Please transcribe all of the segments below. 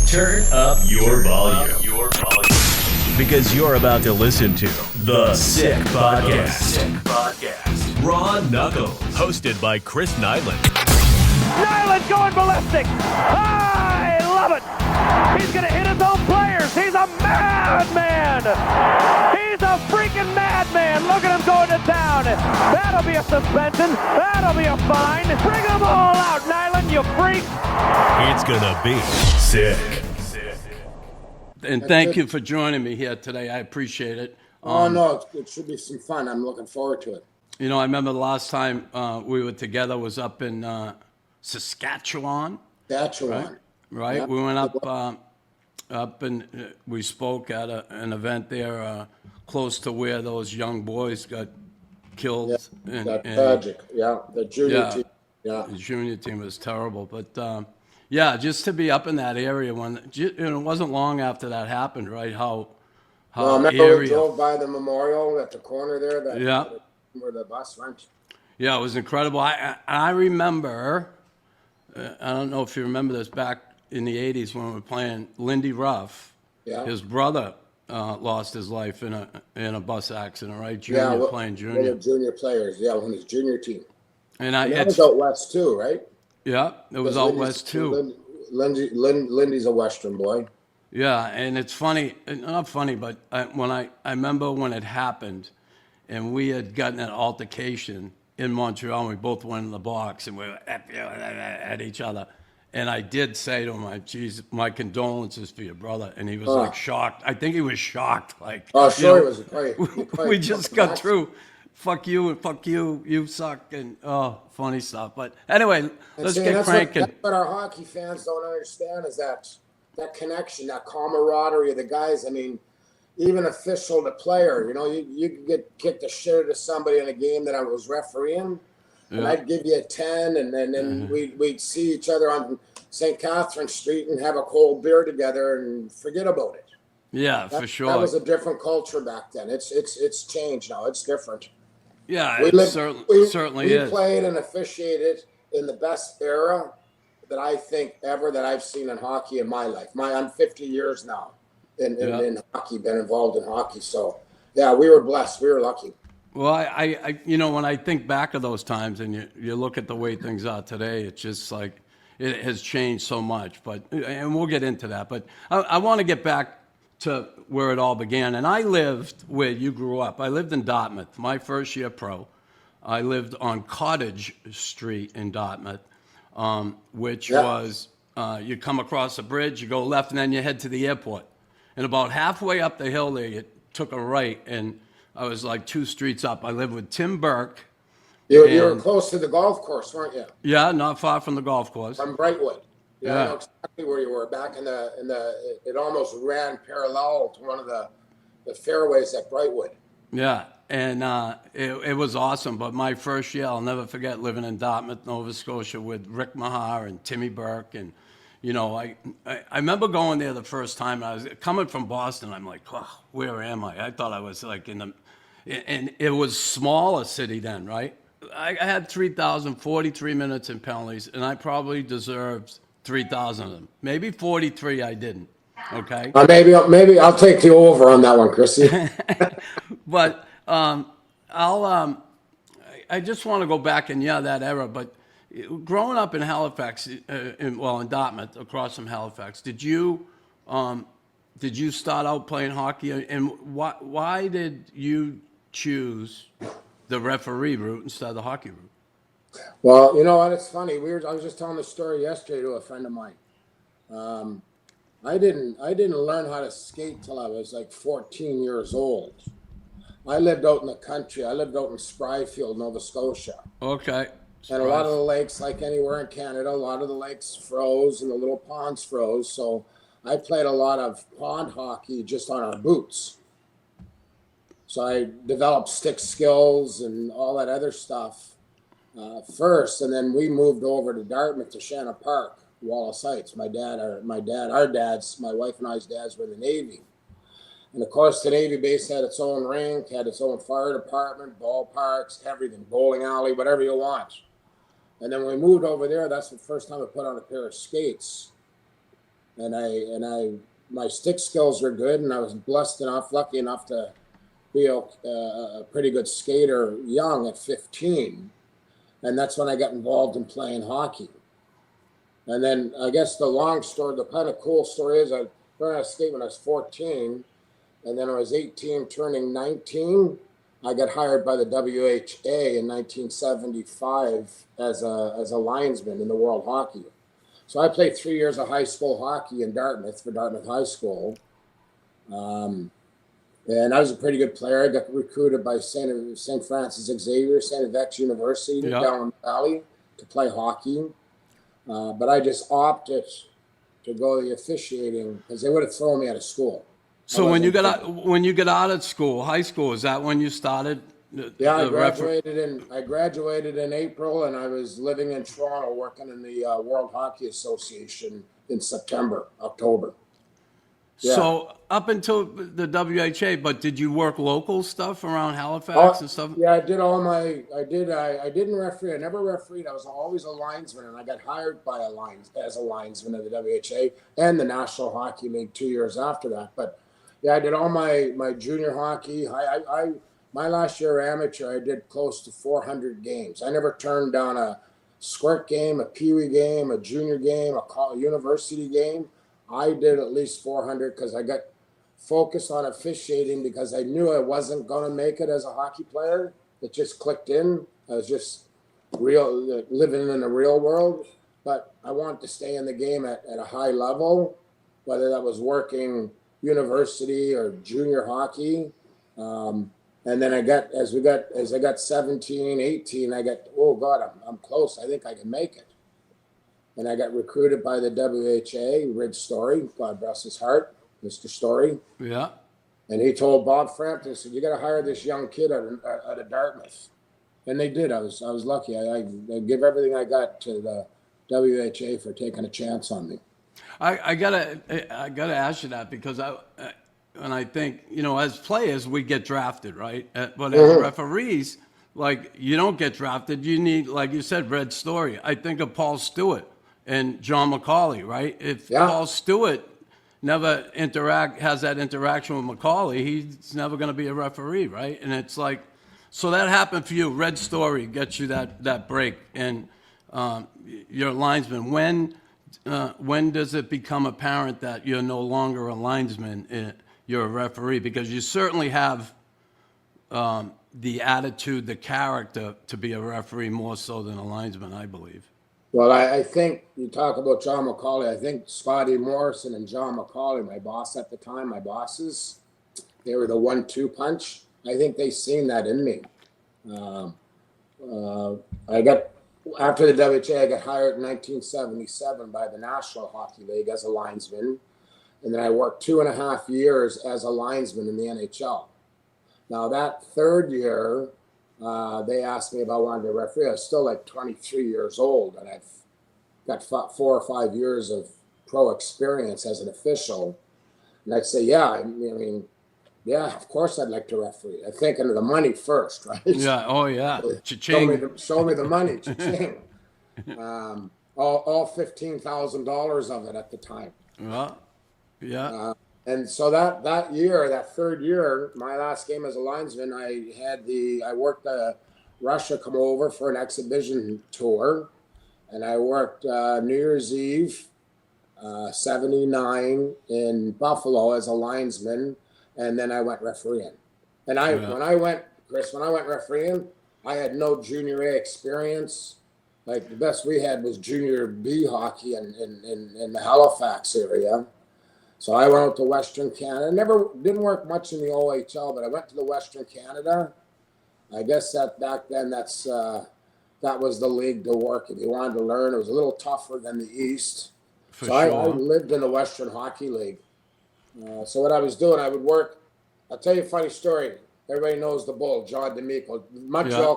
Turn up your volume. Because you're about to listen to The Sick Podcast. Raw Knuckles. Hosted by Chris Nilan. Nilan going ballistic. I love it. He's going to hit his own players. He's a madman. He's a freaking madman. Look at him going to town. That'll be a suspension. That'll be a fine. Bring them all out, Nilan, you freak. It's going to be sick. And thank you for joining me here today. I appreciate it. No, it should be some fun. I'm looking forward to it. You know, I remember the last time we were together was up in Saskatchewan. Saskatchewan. Right? Yep. We went up and we spoke at an event there close to where those young boys got killed. Yeah, tragic. Yeah, the junior team. Yeah. The junior team was terrible. But, yeah, just to be up in that area when it wasn't long after that happened, right? How remember we drove by the memorial at the corner there where the bus went? Yeah, it was incredible. I remember, I don't know if you remember this, back in the 80s when we were playing Lindy Ruff. Yeah. His brother lost his life in a bus accident, right? Playing junior. One of the junior players, on his junior team. And that was out west too, right? Yeah, it was out west too. Lindy's a Western boy. Yeah, and it's funny, not funny, but I remember when it happened, and we had gotten an altercation in Montreal, and we both went in the box, and we were at each other. And I did say to him, "Geez, my condolences for your brother," and he was like shocked. I think he was shocked, like. Oh, sure, it was quite we just got through. Fuck you and fuck you, you suck, and funny stuff. But anyway, let's get cranking. That's what our hockey fans don't understand is that connection, that camaraderie of the guys. I mean, even official to player, you could get kicked the shit out of somebody in a game that I was refereeing, and I'd give you a 10, and then we'd see each other on St. Catherine Street and have a cold beer together and forget about it. Yeah, for sure. That was a different culture back then. It's changed now. It's different. Yeah, certainly is. We played and officiated in the best era that I think ever that I've seen in hockey in my life. I'm 50 years now in hockey, been involved in hockey. So, yeah, we were blessed. We were lucky. Well, I when I think back of those times and you look at the way things are today, it's just like it has changed so much. And we'll get into that. But I want to get back to where it all began. And I lived where you grew up. I lived in Dartmouth. My first year pro, I lived on Cottage Street in Dartmouth, which was you come across a bridge, you go left, and then you head to the airport. And about halfway up the hill there, you took a right, and I was like 2 streets up. I lived with Tim Burke. You were close to the golf course, weren't you? Yeah, not far from the golf course. From Brightwood. Yeah, I know exactly where you were. Back in it almost ran parallel to one of the fairways at Brightwood. Yeah, and it was awesome. But my first year, I'll never forget living in Dartmouth, Nova Scotia with Rick Mahar and Timmy Burke. And, I remember going there the first time. I was coming from Boston. I'm like, oh, where am I? I thought I was like and it was smaller city then, right? I had 3,043 minutes in penalties, and I probably deserved 3,000 of them. Maybe 43 I didn't. Okay. Maybe I'll take the over on that one, Chrissy. But I just want to go back in that era. But growing up in Halifax, in Dartmouth, across from Halifax, did you start out playing hockey? And why did you choose the referee route instead of the hockey route? Well, you know what? It's funny. I was just telling the story yesterday to a friend of mine. I didn't learn how to skate till I was like 14 years old. I lived out in the country. I lived out in Spryfield, Nova Scotia. Okay. And a lot of the lakes, like anywhere in Canada, a lot of the lakes froze and the little ponds froze. So I played a lot of pond hockey just on our boots. So I developed stick skills and all that other stuff first, and then we moved over to Dartmouth to Shannon Park, Wallace Heights. My wife and I's dads were in the Navy. And of course, the Navy base had its own rink, had its own fire department, ballparks, everything, bowling alley, whatever you want. And then when we moved over there, that's the first time I put on a pair of skates. my stick skills were good, and I was lucky enough to be a pretty good skater young at 15. And that's when I got involved in playing hockey. And then I guess the kind of cool story is I learned how to skate when I was 14. And then when I was 18, turning 19, I got hired by the WHA in 1975 as a linesman in the World Hockey. So I played 3 years of high school hockey in Dartmouth for Dartmouth High School. And I was a pretty good player. I got recruited by St. Francis Xavier, St. FX University down in the valley to play hockey. But I just opted to go the officiating because they would have thrown me out of school. So when you got out of school, high school, is that when you started? I graduated in April, and I was living in Toronto working in the World Hockey Association in October. Yeah. So up until the WHA, but did you work local stuff around Halifax and stuff? Yeah, I didn't referee. I never refereed. I was always a linesman, and I got hired by as a linesman of the WHA and the National Hockey League 2 years after that. But yeah, I did all my junior hockey. My last year amateur, I did close to 400 games. I never turned down a squirt game, a peewee game, a junior game, a university game. I did at least 400 because I got focused on officiating because I knew I wasn't going to make it as a hockey player. It just clicked in. I was just living in the real world. But I wanted to stay in the game at a high level, whether that was working university or junior hockey. And then as I got 17, 18, I got, oh God, I'm close. I think I can make it. And I got recruited by the WHA, Rid Story, God bless his heart, Mr. Story. Yeah. And he told Bob Frampton, he said, you got to hire this young kid out of Dartmouth. And they did. I was lucky. I give everything I got to the WHA for taking a chance on me. I gotta ask you that because I think, as players we get drafted, right? But as referees, like you don't get drafted. You need, like you said, Red Story. I think of Paul Stewart and John McCauley, right? If Paul Stewart never has that interaction with McCauley, he's never going to be a referee, right? And it's like, so that happened for you. Red Story gets you that break, and you're a linesman. When does it become apparent that you're no longer a linesman? You're a referee, because you certainly have the attitude, the character to be a referee more so than a linesman, I believe. Well, I think you talk about John McCauley. I think Scotty Morrison and John McCauley, my boss at the time, my bosses, they were the 1-2 punch. I think they seen that in me. After the WHA, I got hired in 1977 by the National Hockey League as a linesman. And then I worked 2.5 years as a linesman in the NHL. Now that third year, they asked me if I wanted to referee. I was still like 23 years old, and I've got 4 or 5 years of pro experience as an official. And I'd say, yeah, yeah, of course I'd like to referee. I'm thinking of the money first, right? Yeah, oh yeah. Cha-ching. Show me the money, cha-ching. All $15,000 of it at the time. Yeah. And so that year, that third year, my last game as a linesman, I worked Russia come over for an exhibition tour, and I worked New Year's Eve, 79 in Buffalo as a linesman, and then I went refereeing. And when I went refereeing, I had no junior A experience. Like the best we had was junior B hockey in the Halifax area. So I went out to Western Canada. Didn't work much in the OHL, but I went to the Western Canada. I guess that back then that was the league to work. If you wanted to learn, it was a little tougher than the East. I lived in the Western Hockey League. So what I was doing, I would work. I'll tell you a funny story. Everybody knows the Bull, John D'Amico,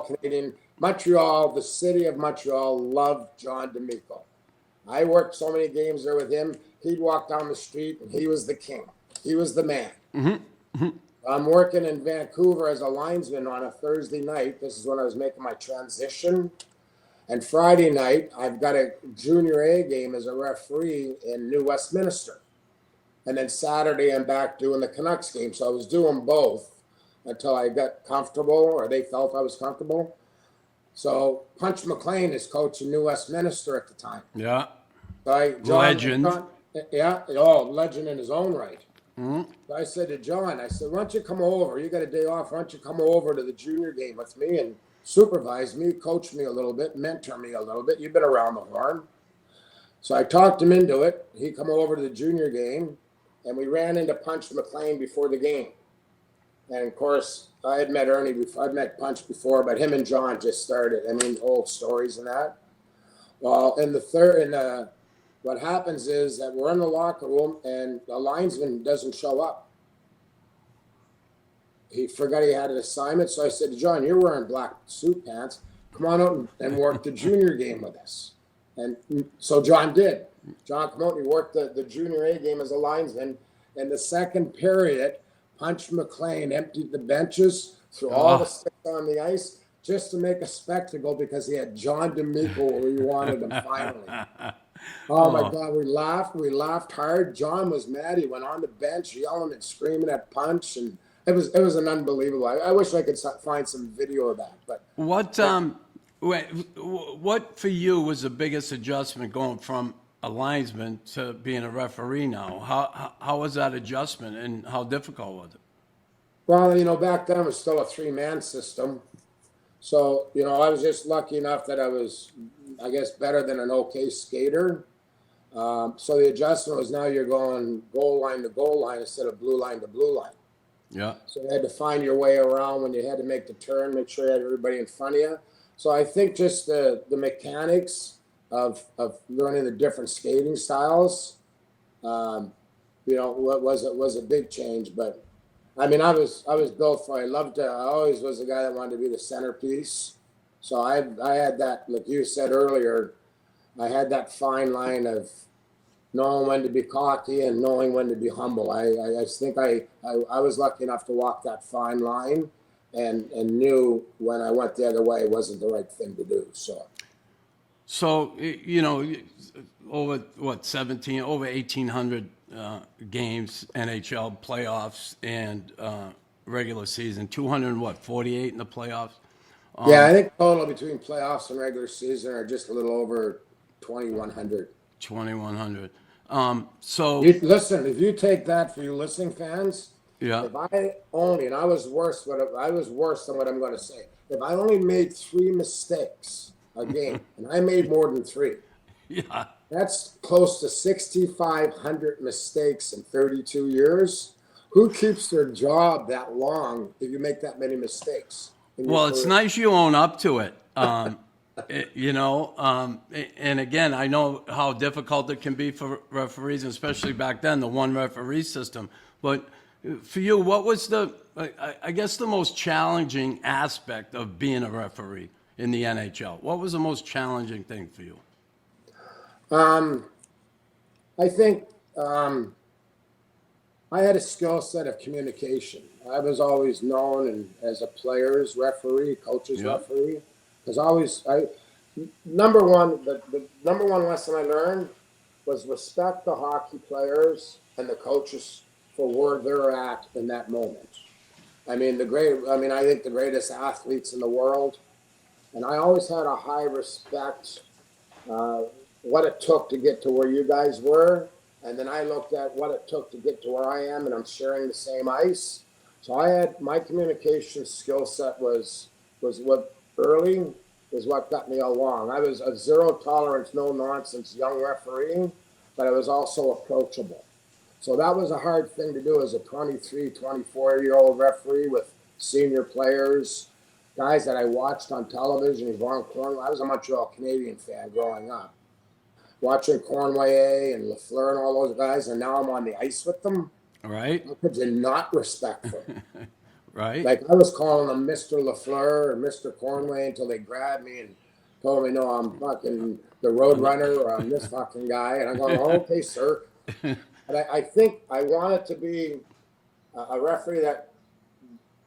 Canadian. Montreal, the city of Montreal loved John D'Amico. I worked so many games there with him. He'd walk down the street, and he was the king. He was the man. Mm-hmm. I'm working in Vancouver as a linesman on a Thursday night. This is when I was making my transition. And Friday night, I've got a junior A game as a referee in New Westminster. And then Saturday, I'm back doing the Canucks game. So I was doing both until I got comfortable, or they felt I was comfortable. So Punch McLean is coaching New Westminster at the time. Yeah. So Legend. Legend in his own right. So I said to John, I said, why don't you come over? You got a day off. Why don't you come over to the junior game with me and supervise me, coach me a little bit, mentor me a little bit. You've been around the horn. So I talked him into it. He come over to the junior game, and we ran into Punch McLean before the game. And of course, I had met Ernie before. I'd met Punch before, but him and John just started. I mean, old stories and that. Well, what happens is that we're in the locker room, and the linesman doesn't show up. He forgot he had an assignment, so I said to John, you're wearing black suit pants. Come on out and work the junior game with us. And so John did. John come out and he worked the junior A game as a linesman. In the second period, Punch McLean emptied the benches, threw all the sticks on the ice just to make a spectacle because he had John D'Amico where he wanted him finally. Oh my God, we laughed hard. John was mad. He went on the bench yelling and screaming at Punch, and it was an unbelievable. I wish I could find some video of that. But what for you was the biggest adjustment going from a linesman to being a referee now? How was that adjustment, and how difficult was it? Well, back then it was still a 3-man system. So, I was just lucky enough that I was, I guess, better than an okay skater. So the adjustment was now you're going goal line to goal line instead of blue line to blue line. Yeah. So you had to find your way around when you had to make the turn, make sure you had everybody in front of you. So I think just the mechanics of learning the different skating styles, was a big change. But I mean, I was built for. I always was a guy that wanted to be the centerpiece. So I had that, like you said earlier, I had that fine line of knowing when to be cocky and knowing when to be humble. I think I was lucky enough to walk that fine line and knew when I went the other way it wasn't the right thing to do. So, over 1,800 games, NHL playoffs and regular season, 248 in the playoffs? Yeah, I think total between playoffs and regular season are just a little over 2,100. 2,100. Listen, if you take that for you listening fans, yeah. If I only, and I was worse than what I'm going to say. If I only made 3 mistakes a game, and I made more than 3, yeah, that's close to 6,500 mistakes in 32 years. Who keeps their job that long if you make that many mistakes? Well, it's nice you own up to it. And again, I know how difficult it can be for referees, especially back then, the one referee system. But for you, what was I guess the most challenging aspect of being a referee in the NHL? What was the most challenging thing for you? I think I had a skill set of communication. I was always known as a player's referee, coach's referee, because the number one lesson I learned was respect the hockey players and the coaches for where they're at in that moment. I think the greatest athletes in the world, and I always had a high respect what it took to get to where you guys were, and then I looked at what it took to get to where I am, and I'm sharing the same ice. So I had my communication skill set was what early is what got me along. I was a zero tolerance, no nonsense young referee, but I was also approachable. So that was a hard thing to do as a 23, 24-year-old referee with senior players, guys that I watched on television. Yvonne Cornway. I was a Montreal Canadian fan growing up, watching Cornway and Lafleur and all those guys, and now I'm on the ice with them. Right. How could you not respect them? Right. Like I was calling them Mr. Lafleur or Mr. Cornway until they grabbed me and told me, no, I'm fucking the road runner or I'm this fucking guy. And I'm going, oh, okay, sir. But I think I wanted to be a referee that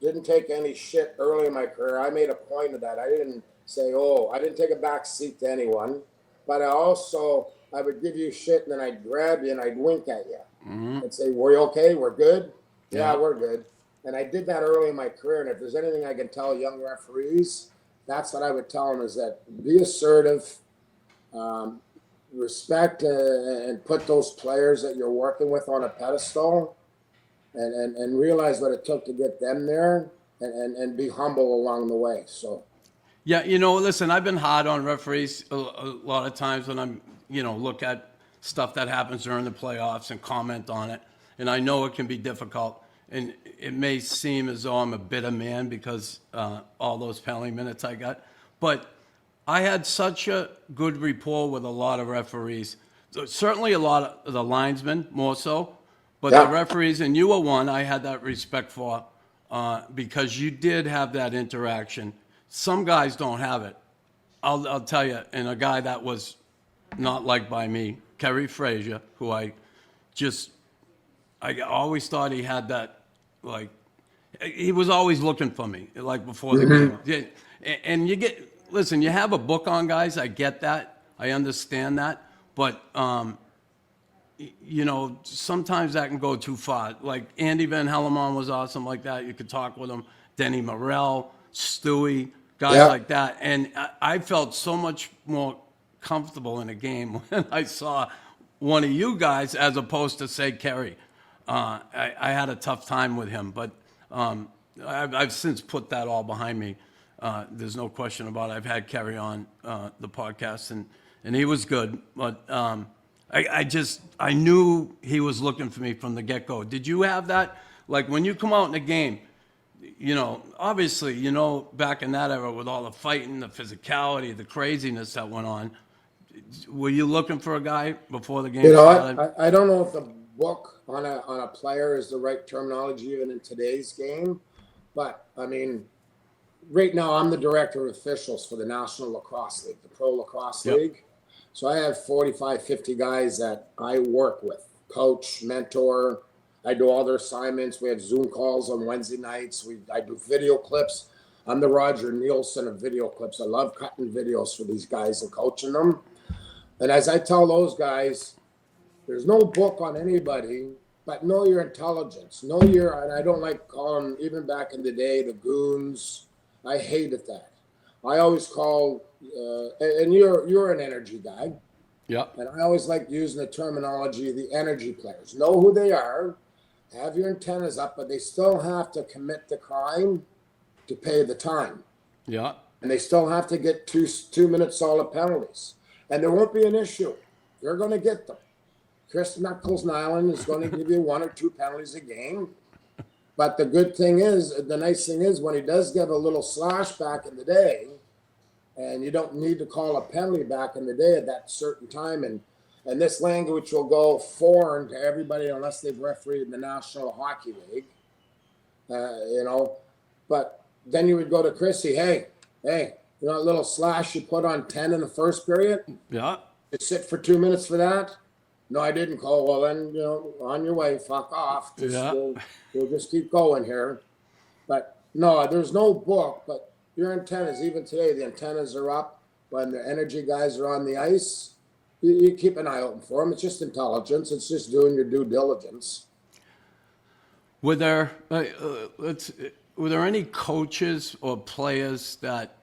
didn't take any shit early in my career. I made a point of that. I didn't say, oh, I didn't take a back seat to anyone, but I would give you shit and then I'd grab you and I'd wink at you and say, were you okay? We're good? Yeah, we're good. And I did that early in my career. And if there's anything I can tell young referees, that's what I would tell them, is that be assertive, respect and put those players that you're working with on a pedestal and realize what it took to get them there and be humble along the way. So. Yeah, listen, I've been hard on referees a lot of times when I'm, look at stuff that happens during the playoffs and comment on it. And I know it can be difficult. And it may seem as though I'm a bitter man because all those penalty minutes I got. But I had such a good rapport with a lot of referees. Certainly a lot of the linesmen, more so. But the referees, and you were one, I had that respect for because you did have that interaction. Some guys don't have it. I'll tell you, and a guy that was not liked by me, Kerry Frazier, who I always thought he had that, like, he was always looking for me, like before the game. Yeah, and you have a book on guys, I get that, I understand that, but, sometimes that can go too far. Like Andy Van Hellemond was awesome like that. You could talk with him. Denny Morrell, Stewie, guys like that. And I felt so much more comfortable in a game when I saw one of you guys as opposed to, say, Kerry. I had a tough time with him, but I've since put that all behind me. There's no question about it. I've had Kerry on the podcast, and he was good. But I knew he was looking for me from the get-go. Did you have that? Like, when you come out in a game, obviously, back in that era with all the fighting, the physicality, the craziness that went on, were you looking for a guy before the game started? I don't know if the book on a player is the right terminology even in today's game, but I mean, right now I'm the director of officials for the National Lacrosse League, the Pro Lacrosse League. So I have 45, 50 guys that I work with, coach, mentor. I do all their assignments. We have Zoom calls on Wednesday nights. I do video clips. I'm the Roger Nielsen of video clips. I love cutting videos for these guys and coaching them. And as I tell those guys, there's no book on anybody, but know your intelligence. And I don't like calling, even back in the day, the goons. I hated that. I always call, and you're an energy guy. Yeah. And I always like using the terminology of the energy players. Know who they are, have your antennas up, but they still have to commit the crime to pay the time. Yeah. And they still have to get 2-minute solid penalties. And there won't be an issue. You're going to get them. Chris Nilan is going to give you 1 or 2 penalties a game. But the nice thing is when he does get a little slash back in the day, and you don't need to call a penalty back in the day at that certain time, and this language will go foreign to everybody unless they've refereed in the National Hockey League, But then you would go to Chrissy, hey, a little slash you put on 10 in the first period? Yeah. You sit for 2 minutes for that? No, I didn't call. Well, then, on your way, fuck off. We'll just keep going here. But no, there's no book, but your antennas, even today, the antennas are up when the energy guys are on the ice. You keep an eye open for them. It's just intelligence. It's just doing your due diligence. Were there any coaches or players that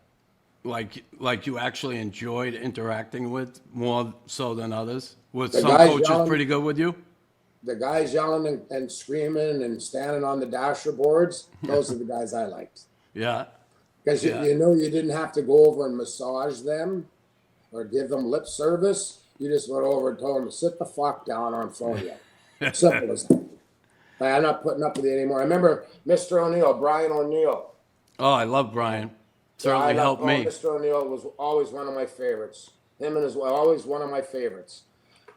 like you actually enjoyed interacting with more so than others? Were some coaches pretty good with you? The guys yelling and screaming and standing on the dasher boards, those are the guys I liked. Yeah. Because you didn't have to go over and massage them or give them lip service. You just went over and told them to sit the fuck down on phone yet. Simple as that. I'm not putting up with it anymore. I remember Mr. O'Neill, Brian O'Neill. Oh, I love Brian. Certainly helped me. Mr. O'Neill was always one of my favorites. Him and his wife, always one of my favorites.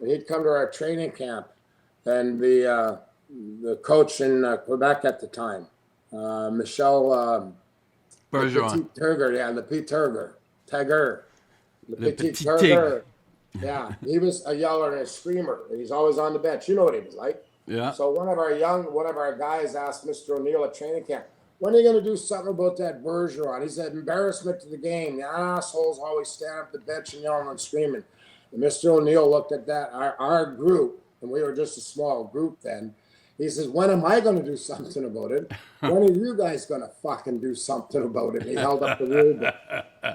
And he'd come to our training camp, and the coach in Quebec at the time, Michel Bergeron. Le Petit Turger. Yeah, he was a yeller and a screamer. And he's always on the bench. You know what he was like. Yeah. So one of our guys asked Mr. O'Neill at training camp, when are you going to do something about that Bergeron? He's an embarrassment to the game. The assholes always stand up the bench and yelling and screaming. And Mr. O'Neill looked at that, our group, and we were just a small group then. He says, when am I going to do something about it? When are you guys going to fucking do something about it? And he held up the rule book.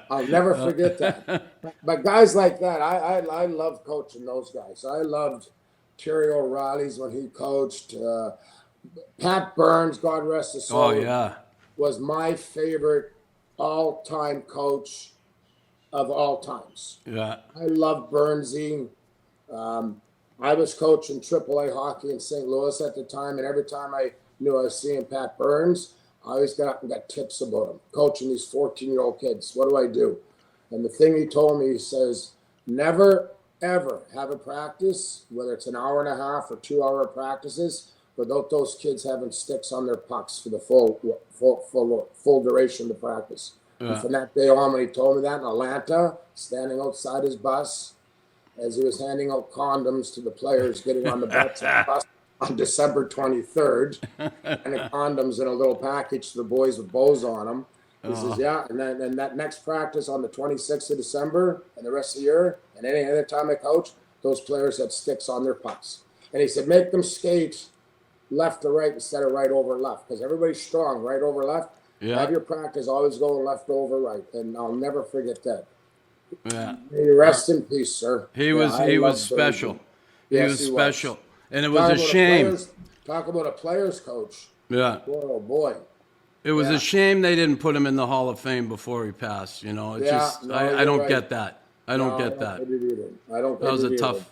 I'll never forget that. But guys like that, I love coaching those guys. I loved Terry O'Reilly's when he coached. Pat Burns, God rest his soul, was my favorite all-time coach of all times. Yeah. I loved Burnsy. I was coaching AAA hockey in St. Louis at the time, and every time I knew I was seeing Pat Burns, I always got up and got tips about him, coaching these 14-year-old kids. What do I do? And the thing he told me, he says, never, ever have a practice, whether it's an hour and a half or 2-hour practices, without those kids having sticks on their pucks for the full duration of the practice. Yeah. And from that day on, when he told me that in Atlanta, standing outside his bus, as he was handing out condoms to the players getting on the bus on December 23rd, and the condoms in a little package to the boys with bows on them. He says, yeah, and then that next practice on the 26th of December and the rest of the year, and any other time I coach, those players had sticks on their pucks. And he said, make them skate left to right instead of right over left, because everybody's strong, right over left. Yeah. Have your practice always going left over right, and I'll never forget that. Yeah. May you rest in peace, sir. He was special. He was special. And it was a shame. Talk about a player's coach. Yeah. Oh, boy. It was a shame they didn't put him in the Hall of Fame before he passed. You know, I don't get that. I don't get that. That was a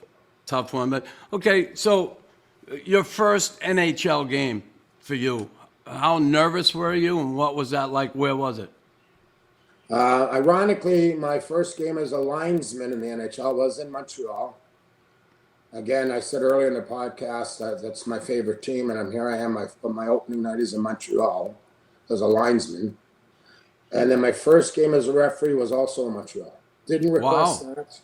tough one. But okay, so your first NHL game for you, how nervous were you, and what was that like? Where was it? Ironically, my first game as a linesman in the NHL was in Montreal. Again, I said earlier in the podcast that's my favorite team, and here I am. My opening night is in Montreal as a linesman. And then my first game as a referee was also in Montreal. Didn't request that.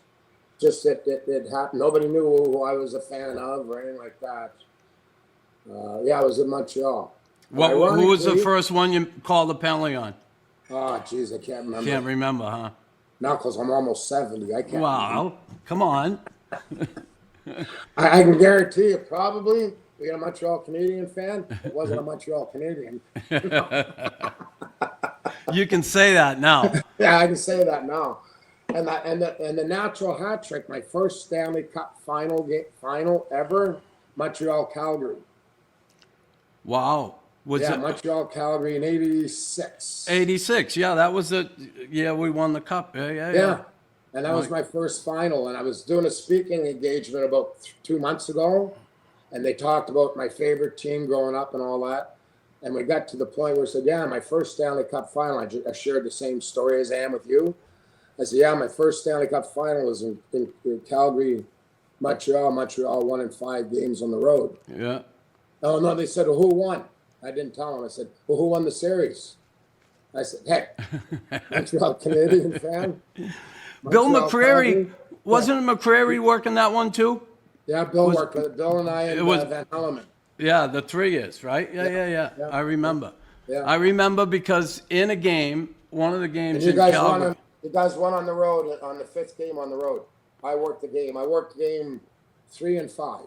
Just that it happened. Nobody knew who I was a fan of or anything like that. I was in Montreal. Who was the first one you called the penalty on? Oh, geez, I can't remember. Can't remember, huh? No, because I'm almost 70. I can't remember. Come on. I can guarantee you, probably, being a Montreal Canadian fan, it wasn't a Montreal Canadian. You can say that now. Yeah, I can say that now. And the natural hat trick, my first Stanley Cup final ever, Montreal-Calgary. Wow. Montreal, Calgary in 86. 86, yeah, that was we won the cup. Yeah. And that was my first final. And I was doing a speaking engagement about 2 months ago. And they talked about my favorite team growing up and all that. And we got to the point where I said, my first Stanley Cup final. I shared the same story as I am with you. I said, my first Stanley Cup final was in Calgary, Montreal. Montreal won in 5 games on the road. Yeah. Oh, no, they said, well, who won? I didn't tell them. I said, well, who won the series? I said, hey, Montreal Canadian fan. Bill McCreary, wasn't McCreary working that one too? Yeah, Bill worked with it. Bill and I and Van Helleman. Yeah, the 3 years, right? Yeah. I remember. Yeah. I remember because in a game, one of the games you guys won on the road, on the 5th game on the road. I worked the game. I worked game 3 and 5.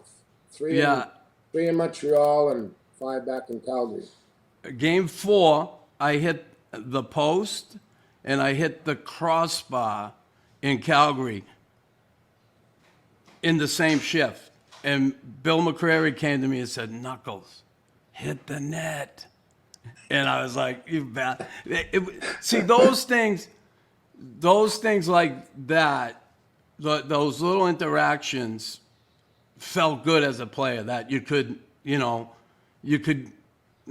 3 in Montreal and 5 back in Calgary. Game 4, I hit the post and I hit the crossbar in Calgary in the same shift. And Bill McCreary came to me and said, Knuckles, hit the net. And I was like, you bet. See, those things like that, those little interactions felt good as a player, that you could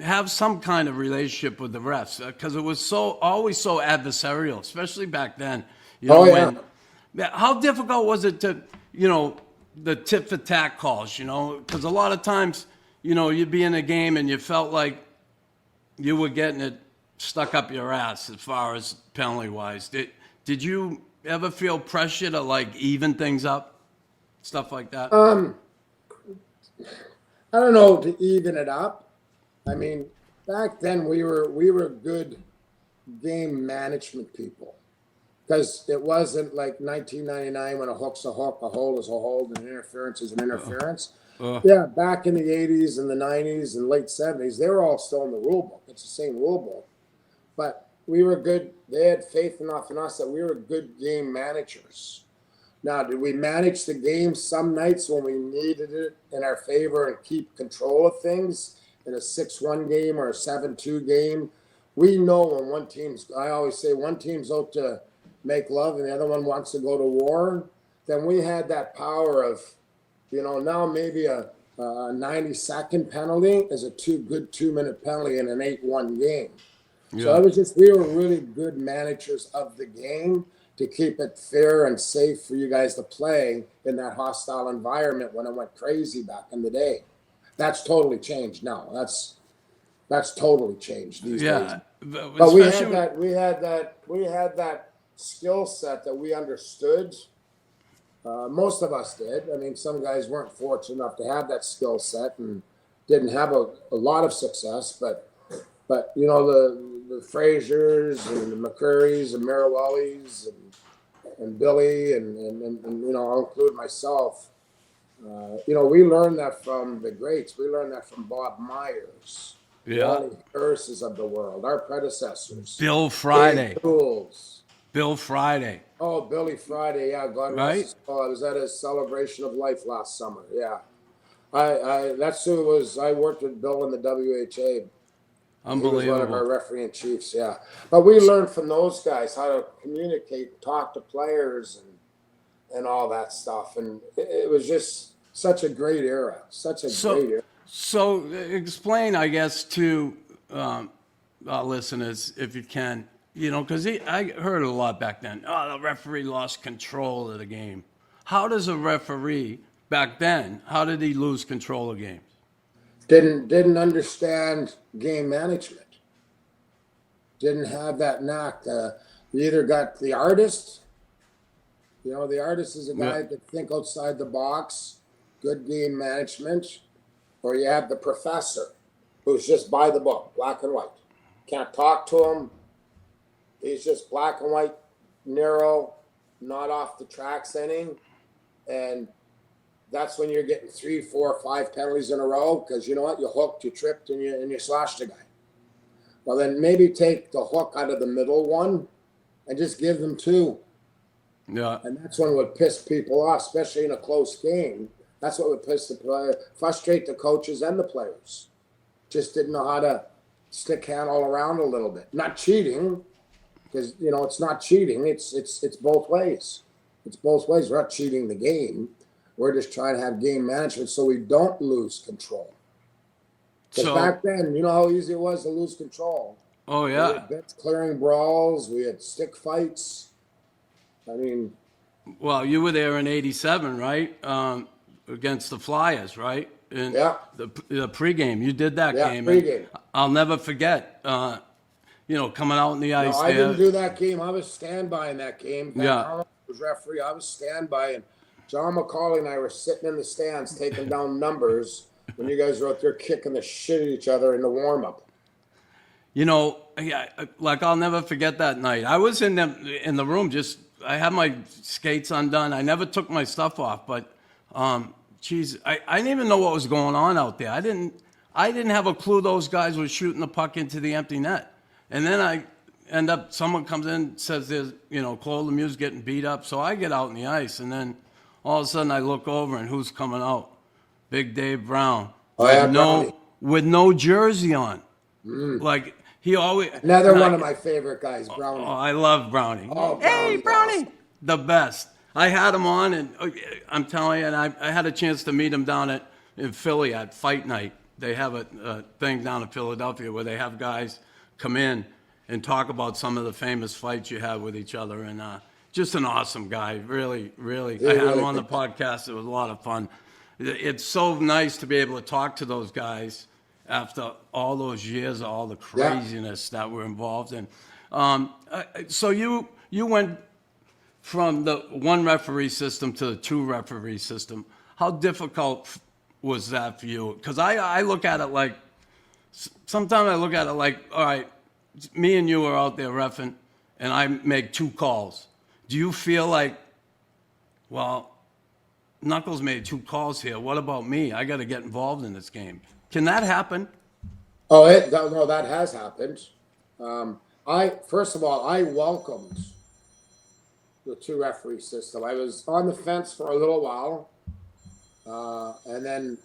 have some kind of relationship with the refs, because it was always so adversarial, especially back then. How difficult was it to, the tit for tat calls, because a lot of times, you'd be in a game and you felt like you were getting it stuck up your ass as far as penalty wise. Did you ever feel pressure to like even things up? Stuff like that? I don't know, to even it up. I mean, back then we were good game management people, because it wasn't like 1999 when a hook's a hook, a hold is a hold, and interference is an interference. Yeah, back in the 80s and the 90s and late 70s, they were all still in the rule book. It's the same rule book. But we were good. They had faith enough in us that we were good game managers. Now, did we manage the game some nights when we needed it in our favor and keep control of things in a 6-1 game or a 7-2 game? We know when one team's, I always say, one team's out to make love and the other one wants to go to war. Then we had that power of, now maybe a 90-second penalty is a good 2-minute penalty in an 8-1 game. Yeah. So it was just, we were really good managers of the game to keep it fair and safe for you guys to play in that hostile environment when it went crazy back in the day. That's totally changed now. That's totally changed these days. But we had that skill set that we understood. Most of us did. I mean, some guys weren't fortunate enough to have that skill set and didn't have a lot of success. But the Frasers and the McCurrys and Marawellis and Billy and I'll include myself. We learned that from the greats. We learned that from Bob Myers, Ronnie Harris's of the world, our predecessors. Bill Friday. Bill Friday. Oh, Billy Friday, yeah, God rest his soul. I was at his celebration of life last summer. Yeah, that's who it was. I worked with Bill in the WHA. Unbelievable. He was one of our refereeing chiefs. Yeah, but we learned from those guys how to communicate, talk to players, and all that stuff. And it was just such a great era. Great era. So explain, I guess, to our listeners, if you can. Because I heard it a lot back then. Oh, the referee lost control of the game. How does a referee back then? How did he lose control of games? Didn't understand game management. Didn't have that knack. You either got the artist. The artist is a guy that can think outside the box, good game management, or you have the professor, who's just by the book, black and white. Can't talk to him. He's just black and white, narrow, not off the tracks any. And that's when you're getting 3, 4, 5 penalties in a row because you know what? You hooked, you tripped, and you slashed a guy. Well, then maybe take the hook out of the middle one and just give them 2. Yeah. And that's when it would piss people off, especially in a close game. That's what would frustrate the coaches and the players. Just didn't know how to stick handle around a little bit. Not cheating. Because, it's not cheating. It's both ways. It's both ways. We're not cheating the game. We're just trying to have game management so we don't lose control. Because back then, you know how easy it was to lose control. Oh, yeah. We had bench clearing brawls. We had stick fights. I mean. Well, you were there in '87, right? Against the Flyers, right? In the pregame. You did that game. Yeah, pregame. I'll never forget. Coming out in the ice. No, I didn't do that game. I was standby in that game. I was referee. I was standby, and John McCauley and I were sitting in the stands taking down numbers when you guys were out there kicking the shit at each other in the warm-up. I'll never forget that night. I was in the room. I had my skates undone. I never took my stuff off, but I didn't even know what was going on out there. I didn't have a clue those guys were shooting the puck into the empty net. And then someone comes in, says there's, Claude Lemieux's getting beat up. So I get out on the ice, and then all of a sudden I look over, and who's coming out? Big Dave Brown. With no jersey on. Like, he always... Another one of my favorite guys, Brownie. Oh, I love Brownie. Oh, hey, Brownie! Awesome. The best. I had him on, and I'm telling you, and I had a chance to meet him down in Philly at Fight Night. They have a thing down in Philadelphia where they have guys come in and talk about some of the famous fights you had with each other. And just an awesome guy, really, really. I had him on the podcast. It was a lot of fun. It's so nice to be able to talk to those guys after all those years of all the craziness that we're involved in. So you went from the 1 referee system to the 2 referee system. How difficult was that for you? Because I look at it like sometimes I look at it like, all right, me and you are out there reffing, and I make 2 calls. Do you feel like, well, Knuckles made 2 calls here. What about me? I got to get involved in this game. Can that happen? Oh, no, that has happened. First of all, I welcomed the 2 referee system. I was on the fence for a little while, and then,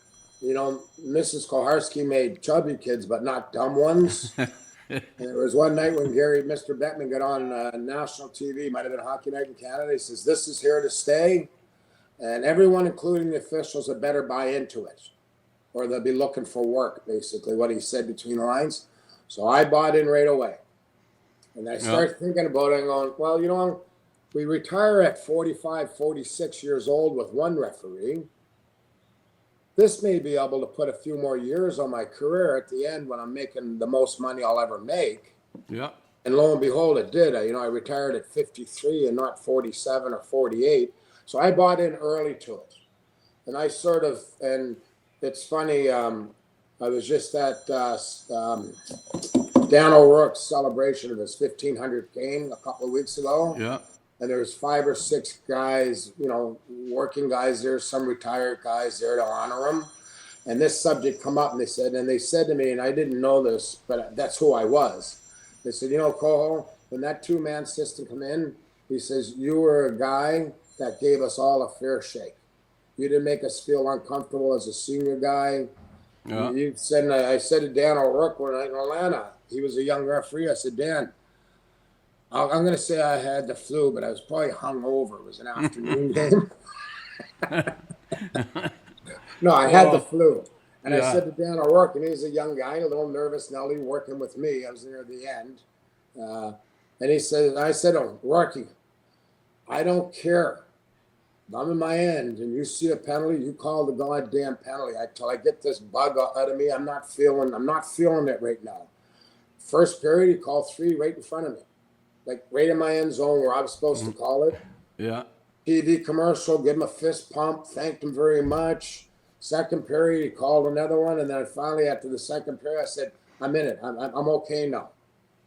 Mrs. Koharski made chubby kids, but not dumb ones. And there was one night when Mr. Bettman got on national TV, might have been Hockey Night in Canada. He says, "This is here to stay, and everyone, including the officials, had better buy into it, or they'll be looking for work," basically what he said between the lines. So I bought in right away. And I started thinking about it and going, well, we retire at 45, 46 years old with 1 referee. This may be able to put a few more years on my career at the end when I'm making the most money I'll ever make. Yeah. And lo and behold, it did. I retired at 53 and not 47 or 48. So I bought in early to it. And and it's funny, I was just at Dan O'Rourke's celebration of his 1500th game a couple of weeks ago. Yeah. And there's 5 or 6 guys, working guys there, some retired guys there to honor him. And this subject come up, and they said to me, and I didn't know this, but that's who I was. They said, Koho, when that 2-man system come in, he says, you were a guy that gave us all a fair shake. You didn't make us feel uncomfortable as a senior guy. Yeah. I said to Dan O'Rourke when I was in Atlanta, he was a young referee. I said, Dan, I'm going to say I had the flu, but I was probably hungover. It was an afternoon game. No, I had the flu. And I said to Dan O'Rourke, and he's a young guy, a little nervous, Nelly, working with me. I was there at the end. And I said, oh, Rourke, I don't care. I'm in my end, and you see a penalty, you call the goddamn penalty. Till I get this bug out of me, I'm not feeling it right now. First period, he called 3 right in front of me. Like right in my end zone where I was supposed to call it. Yeah. TV commercial, give him a fist pump, thanked him very much. Second period, he called another one, and then finally after the second period, I said, I'm in it. I'm okay now.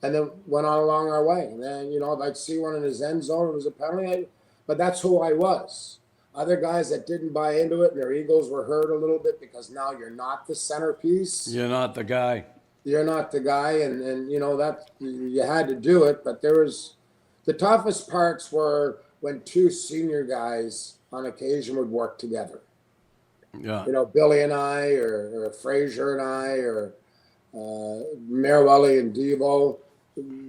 And then went on along our way. And then, I'd see one in his end zone, it was a penalty. But that's who I was. Other guys that didn't buy into it and their egos were hurt a little bit because now you're not the centerpiece. You're not the guy. You're not the guy, and that you had to do it. But the toughest parts were when 2 senior guys on occasion would work together. Yeah. Billy and I, or Frazier and I, or Merwelli and Devo.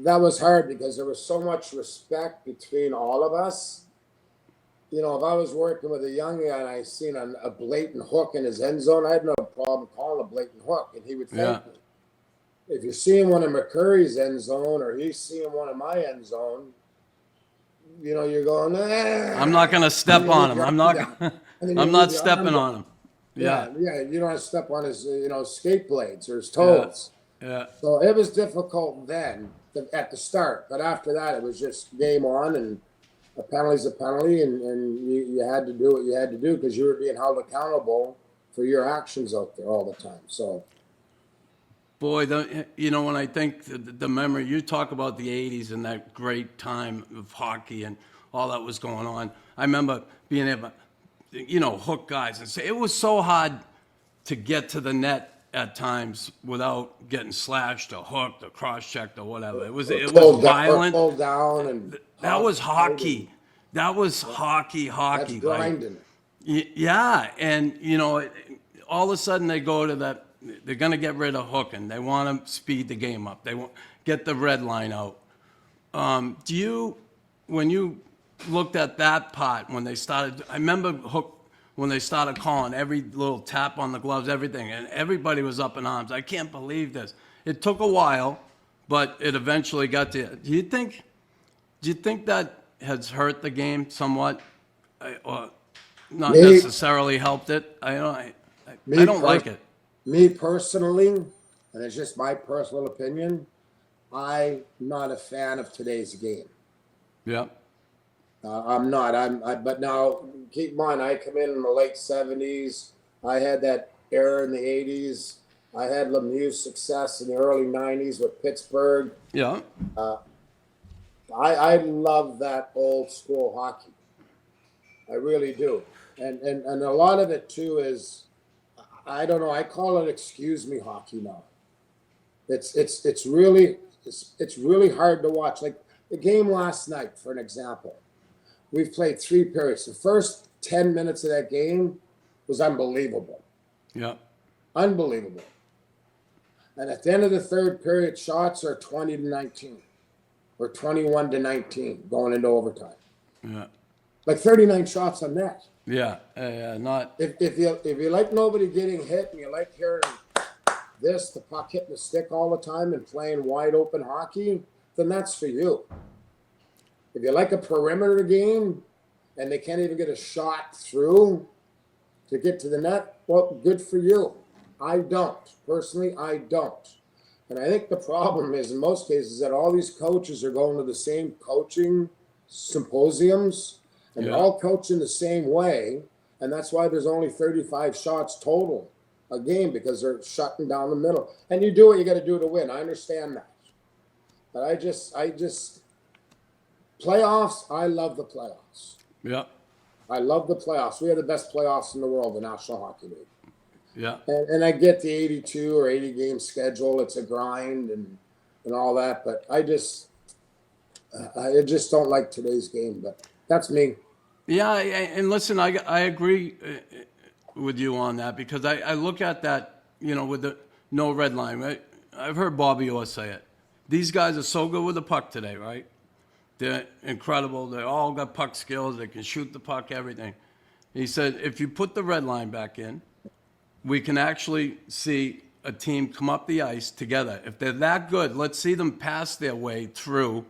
That was hard because there was so much respect between all of us. If I was working with a young guy and I seen a blatant hook in his end zone, I had no problem calling a blatant hook, and he would thank me. If you're seeing one in McCurry's end zone or he's seeing one in my end zone, you're going, I'm not going to step on him. I'm not stepping on him. Yeah. You don't have to step on his, skate blades or his toes. Yeah. So it was difficult then at the start, but after that, it was just game on, and a penalty's a penalty, and you had to do what you had to do because you were being held accountable for your actions out there all the time. So. Boy, when I think the memory, you talk about the 80s and that great time of hockey and all that was going on. I remember being able to, hook guys and say it was so hard to get to the net at times without getting slashed or hooked or cross-checked or whatever. It was violent. Pulled down and that was hockey. That was hockey. That's grinding. Yeah, and all of a sudden they go to that. They're going to get rid of hooking. They want to speed the game up. They want get the red line out. When you looked at that part, when they started, I remember when they started calling every little tap on the gloves, everything, and everybody was up in arms. I can't believe this. It took a while, but it eventually got to. Do you think that has hurt the game somewhat, or not necessarily helped it? I don't like it. Me personally, and it's just my personal opinion, I'm not a fan of today's game. Yeah. I'm not. But now, keep in mind, I come in the late 70s. I had that era in the 80s. I had Lemieux's success in the early 90s with Pittsburgh. Yeah. I love that old school hockey. I really do. And a lot of it too is, I don't know, I call it excuse me hockey now. It's really hard to watch. Like the game last night, for an example. We've played 3 periods. The first 10 minutes of that game was unbelievable. Yeah. Unbelievable. And at the end of the third period, shots are 20-19 or 21-19 going into overtime. Yeah. Like 39 shots on net. Yeah. Not. If you like nobody getting hit and you like hearing the puck hitting the stick all the time and playing wide open hockey, then that's for you. If you like a perimeter game and they can't even get a shot through to get to the net, well, good for you. I don't. Personally, I don't. And I think the problem is, in most cases, that all these coaches are going to the same coaching symposiums, and they're all coaching the same way, and that's why there's only 35 shots total a game, because they're shutting down the middle. And you do what you got to do to win. I understand that. But I just playoffs, I love the playoffs. Yeah. I love the playoffs. We have the best playoffs in the world, the National Hockey League. Yeah. And I get the 82 or 80 game schedule. It's a grind and all that. But I just don't like today's game. But that's me. Yeah. And listen, I agree with you on that, because I look at that, with the no red line, right? I've heard Bobby Orr say it. These guys are so good with the puck today, right? They're incredible. They all got puck skills. They can shoot the puck, everything. He said, if you put the red line back in, we can actually see a team come up the ice together. If they're that good, let's see them pass their way through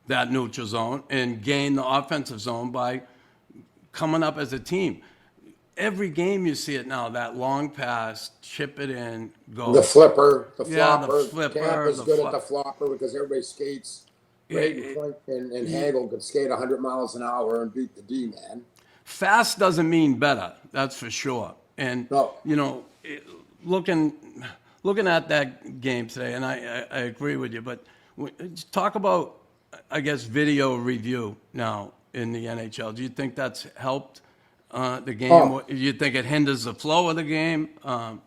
that neutral zone and gain the offensive zone by coming up as a team. Every game you see it now, that long pass, chip it in, go. The flipper, the flopper. Yeah, the flipper. Camp is good at the flopper because everybody skates. Braden Point and Hagel could skate 100 miles an hour and beat the D-man. Fast doesn't mean better, that's for sure. And, No. looking at that game today, and I agree with you, but talk about, I guess, video review now in the NHL. Do you think that's helped the game? Do you think it hinders the flow of the game? Do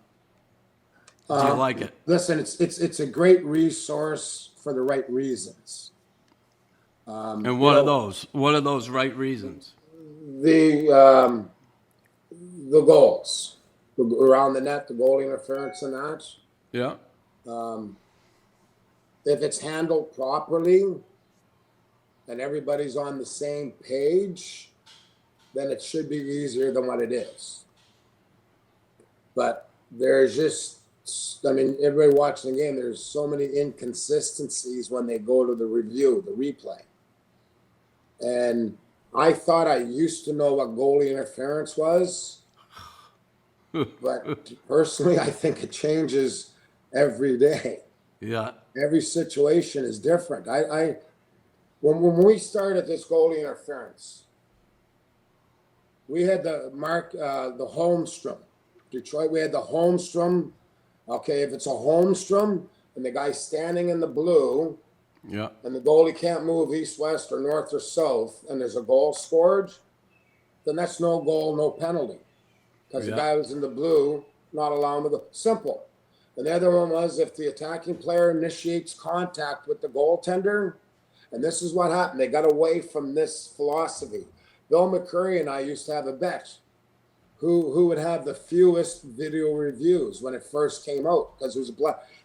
you like it? Listen, it's a great resource for the right reasons. And what are those? What are those right reasons? The goals around the net, the goalie interference and that. Yeah. If it's handled properly and everybody's on the same page, then it should be easier than what it is. But there's just, everybody watching the game, there's so many inconsistencies when they go to the review, the replay. And I thought I used to know what goalie interference was, but personally, I think it changes every day. Yeah. Every situation is different. When we started this goalie interference, we had the Holmstrom. Detroit, we had the Holmstrom. Okay, if it's a Holmstrom and the guy's standing in the blue, yeah, and the goalie can't move east, west, or north or south, and there's a goal scored, then that's no goal, no penalty. Because the guy was in the blue, not allowing to go. Simple. And the other one was if the attacking player initiates contact with the goaltender, and this is what happened. They got away from this philosophy. Bill McCurry and I used to have a bet who would have the fewest video reviews when it first came out, because it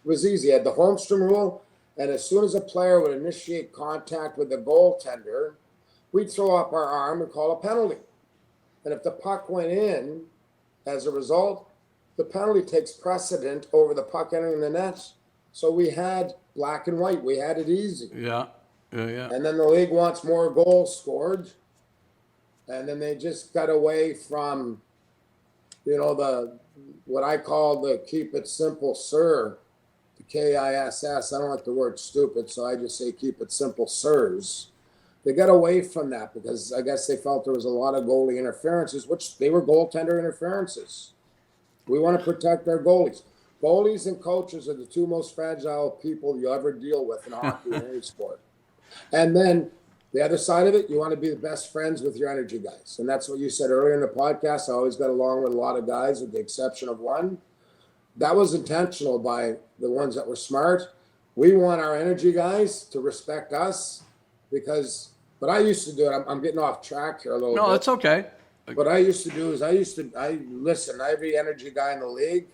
was easy. You had the Holmstrom rule, and as soon as a player would initiate contact with the goaltender, we'd throw up our arm and call a penalty. And if the puck went in, as a result, the penalty takes precedent over the puck entering the net. So we had black and white. We had it easy. Yeah. And then the league wants more goals scored. And then they just got away from, what I call the keep it simple, sir. The KISS. I don't like the word stupid, so I just say keep it simple, sirs. They got away from that because I guess they felt there was a lot of goalie interferences, which they were goaltender interferences. We want to protect our goalies. Goalies and coaches are the two most fragile people you ever deal with in hockey or any sport. And then the other side of it, you want to be the best friends with your energy guys. And that's what you said earlier in the podcast. I always got along with a lot of guys with the exception of one. That was intentional by the ones that were smart. We want our energy guys to respect us because, but I used to do it. I'm getting off track here a little bit. No, it's okay. What I used to do is listen, every energy guy in the league,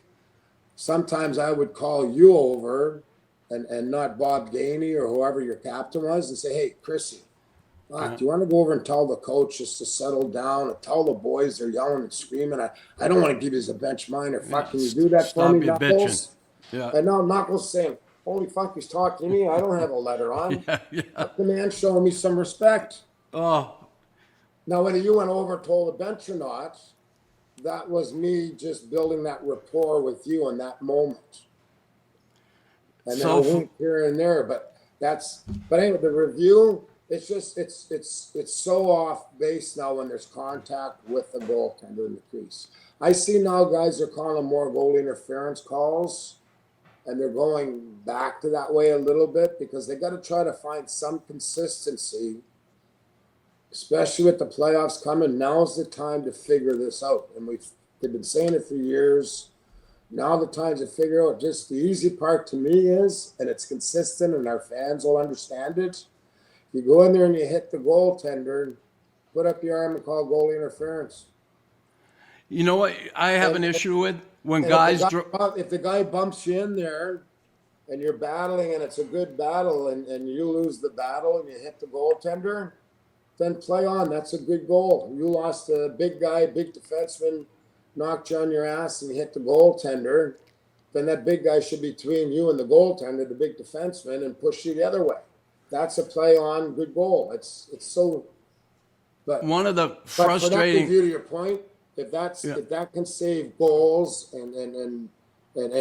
sometimes I would call you over and not Bob Gainey or whoever your captain was and say, hey, Chrissy, do you want to go over and tell the coach just to settle down and tell the boys they're yelling and screaming? I don't want to give you a bench minor. Fuck, can you do that for me, Knuckles? Yeah. And now Knuckles saying, holy fuck, he's talking to me. I don't have a letter on. Yeah. The man showing me some respect. Oh. Now, whether you went over and told the bench or not, that was me just building that rapport with you in that moment. And then a wink here and there, but anyway, the review, it's just it's so off base now when there's contact with the goaltender in the crease. I see now guys are calling more goalie interference calls, and they're going back to that way a little bit because they got to try to find some consistency, especially with the playoffs coming. Now's the time to figure this out, and they've been saying it for years. Now the time to figure out. Just the easy part to me is, and it's consistent, and our fans will understand it. You go in there and you hit the goaltender, put up your arm and call goalie interference. You know what I have an issue with? When guys... If the guy bumps you in there and you're battling and it's a good battle and you lose the battle and you hit the goaltender, then play on. That's a good goal. You lost a big guy, big defenseman, knocked you on your ass and you hit the goaltender, then that big guy should be between you and the goaltender, the big defenseman, and push you the other way. That's a play on good goal. It's so. But one of the frustrating. But for that, to your point, if that can save goals and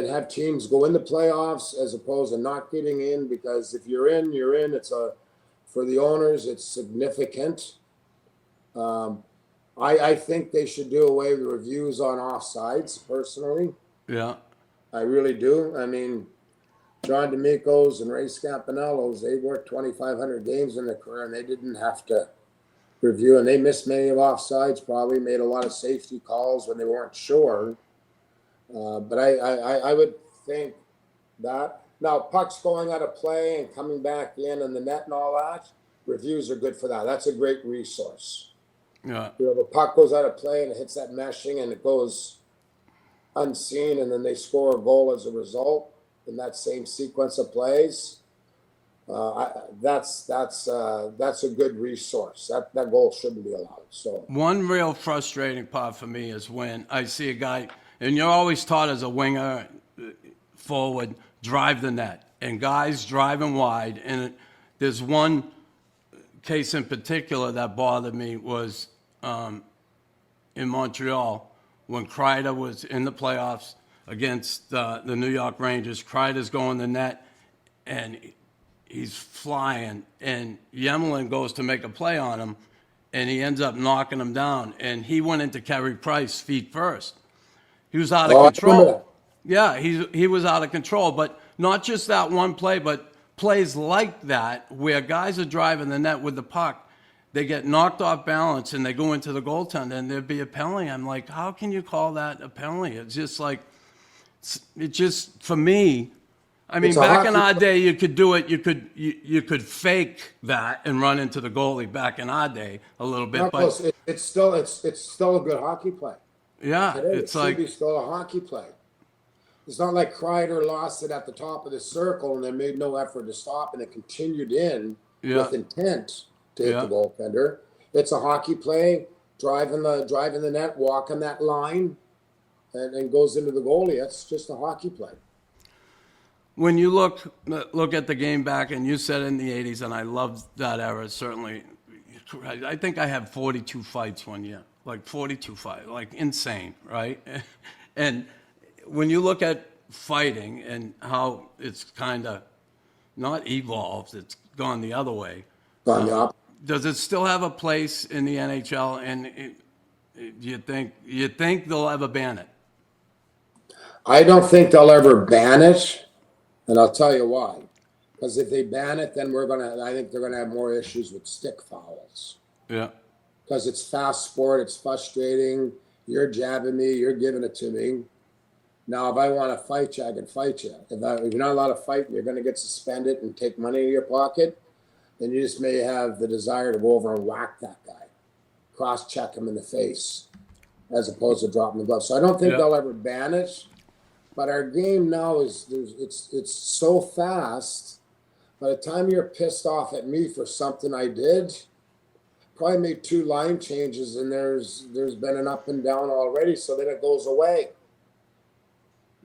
have teams go in the playoffs as opposed to not getting in, because if you're in, you're in. For the owners, it's significant. I think they should do away with reviews on offsides, personally. Yeah. I really do. I mean, John D'Amico's and Ray Scampanello's, they worked 2,500 games in their career, and they didn't have to review, and they missed many of offsides, probably made a lot of safety calls when they weren't sure. But I would think that. Now, pucks going out of play and coming back in and the net and all that, reviews are good for that. That's a great resource. Yeah. You know, the puck goes out of play and it hits that meshing and it goes unseen, and then they score a goal as a result in that same sequence of plays. That's a good resource. That goal shouldn't be allowed. So one real frustrating part for me is when I see a guy, and you're always taught as a winger, forward, drive the net, and guys driving wide. And there's one case in particular that bothered me was in Montreal when Kreider was in the playoffs against the New York Rangers. Kreider's going the net, and he's flying, and Yemelin goes to make a play on him, and he ends up knocking him down. And he went into Carey Price feet first. He was out of control. Yeah, he was out of control. But not just that one play, but plays like that where guys are driving the net with the puck, they get knocked off balance and they go into the goaltender and there'd be a penalty. I'm like, how can you call that a penalty? It's just like, it just, for me, I mean, back in our day, you could do it. You could fake that and run into the goalie back in our day a little bit. But it's still a good hockey play. Yeah, today, it's like it's still a hockey play. It's not like Kreider lost it at the top of the circle and then made no effort to stop, and it continued in with intent to hit the goaltender. It's a hockey play, driving the net, walking that line, and goes into the goalie. That's just a hockey play. When you look at the game back, and you said in the 80s, and I loved that era, certainly. I think I had 42 fights one year, like 42 fights, like insane, right? And when you look at fighting and how it's kind of not evolved, it's gone the other way. Does it still have a place in the NHL? And do you think they'll ever ban it? I don't think they'll ever ban it, and I'll tell you why. Because if they ban it, then I think they're gonna have more issues with stick fouls. Yeah. Because it's fast sport, it's frustrating. You're jabbing me, you're giving it to me. Now, if I want to fight you, I can fight you. If you're not allowed to fight, you're going to get suspended and take money in your pocket. Then you just may have the desire to go over and whack that guy, cross-check him in the face, as opposed to dropping the glove. So I don't think they'll ever ban it. But our game now it's so fast. By the time you're pissed off at me for something I did, probably made 2 line changes, and there's been an up and down already. So then it goes away.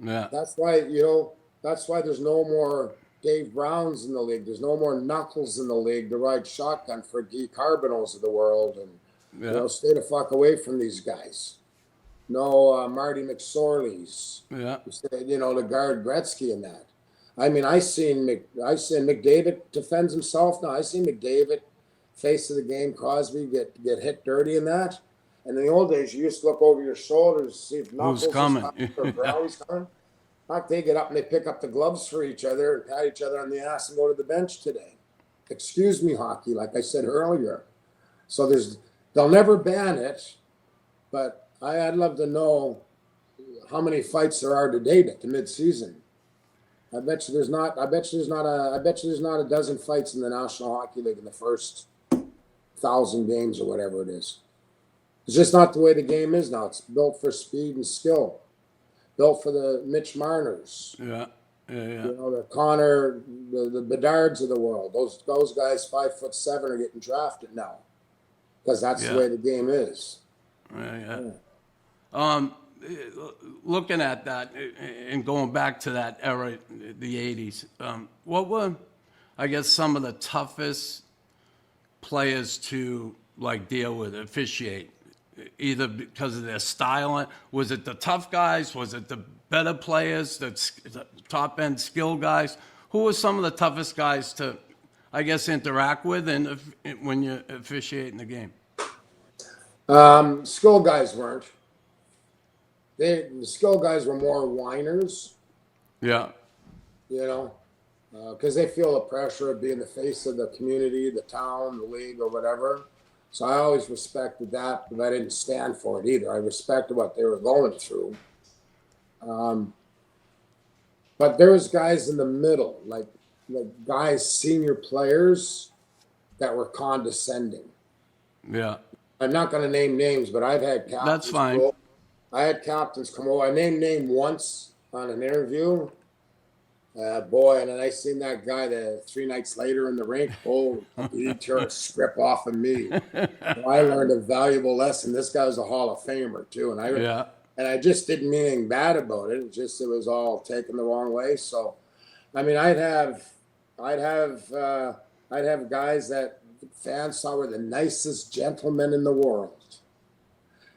Yeah. That's why, that's why there's no more Dave Browns in the league. There's no more Knuckles in the league to ride shotgun for Guy Carbonos of the world. And, stay the fuck away from these guys. No Marty McSorleys. Yeah. To guard Gretzky and that. I mean, I seen McDavid defends himself now. I seen McDavid, face of the game, Crosby get hit dirty in that. And in the old days, you used to look over your shoulders to see if Knuckles who's coming or Brownie's coming. Like they get up and they pick up the gloves for each other and pat each other on the ass and go to the bench today. Excuse me, hockey, like I said earlier. So they'll never ban it, but I'd love to know how many fights there are to date at the midseason. I bet you there's not a dozen fights in the National Hockey League in the first 1,000 games or whatever it is. It's just not the way the game is now. It's built for speed and skill. Built for the Mitch Marners. Yeah. The Connor, the Bedards of the world. Those guys 5'7" are getting drafted now. Because that's the way the game is. Looking at that and going back to that era, the 80s, what were, I guess, some of the toughest players to deal with, officiate? Either because of their style, was it the tough guys? Was it the better players, the top end skill guys? Who were some of the toughest guys to, I guess, interact with when you're officiating the game? Skill guys weren't. The skill guys were more whiners. Yeah. Because they feel the pressure of being the face of the community, the town, the league, or whatever. So I always respected that, but I didn't stand for it either. I respected what they were going through. But there was guys in the middle, like guys, senior players that were condescending. Yeah. I'm not going to name names, but I've had captains. That's fine. I had captains come over. I named name once on an interview. And then I seen that guy 3 nights later in the rink. Oh, he tore a script off of me. So I learned a valuable lesson. This guy was a Hall of Famer too, and I just didn't mean anything bad about it. It was all taken the wrong way. So, I mean, I'd have guys that fans saw were the nicest gentlemen in the world,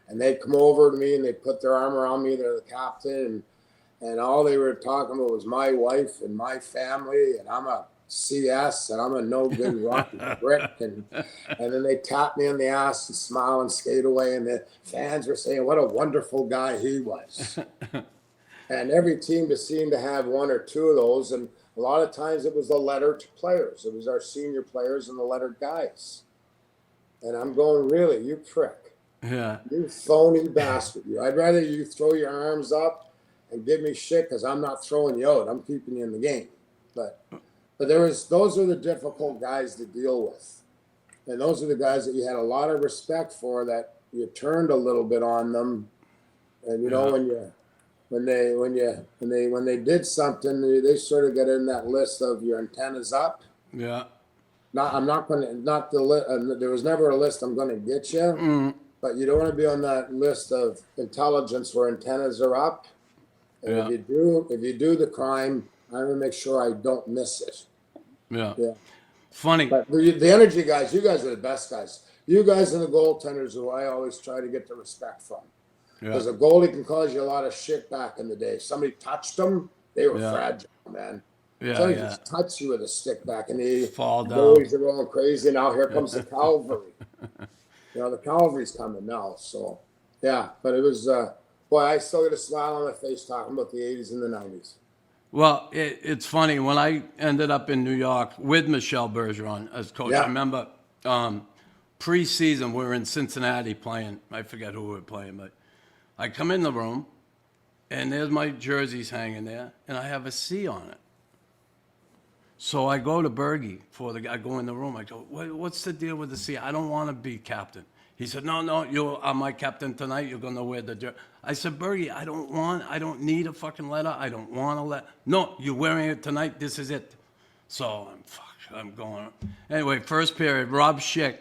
and they'd come over to me and they'd put their arm around me. They're the captain, and all they were talking about was my wife and my family, and I'm a CS, and I'm a no good rotten brick, and then they tap me on the ass and smile and skate away, and the fans were saying what a wonderful guy he was. And every team just seemed to have 1 or 2 of those, and a lot of times it was the lettered players. It was our senior players and the lettered guys. And I'm going, really, you prick. Yeah. You phony bastard. I'd rather you throw your arms up and give me shit because I'm not throwing you out. I'm keeping you in the game. But those are the difficult guys to deal with. And those are the guys that you had a lot of respect for, that you turned a little bit on them. And when they did something, they sort of get in that list of your antennas up. Yeah. There was never a list I'm going to get you, but you don't want to be on that list of intelligence where antennas are up. And if you do the crime, I'm going to make sure I don't miss it. Yeah. Funny. But the energy guys, you guys are the best guys. You guys are the goaltenders who I always try to get the respect from. Because a goalie can cause you a lot of shit back in the day. If somebody touched them, they were fragile, man. Somebody just touched you with a stick back in the fall down. Goalies are going crazy. Now here comes the cavalry. The cavalry's coming now. So, but it was Boy, I still get a smile on my face talking about the 80s and the 90s. Well, it's funny. When I ended up in New York with Michel Bergeron as coach, Yeah. I remember preseason we were in Cincinnati playing. I forget who we were playing, but I come in the room, and there's my jerseys hanging there, and I have a C on it. So I go to Bergie I go in the room. I go, what's the deal with the C? I don't want to be captain. He said, no, you are my captain tonight. You're going to wear the jersey. I said, Bergie, I don't need a fucking letter. I don't want a letter. No, you're wearing it tonight. This is it. So I'm going. Anyway, first period, Rob Schick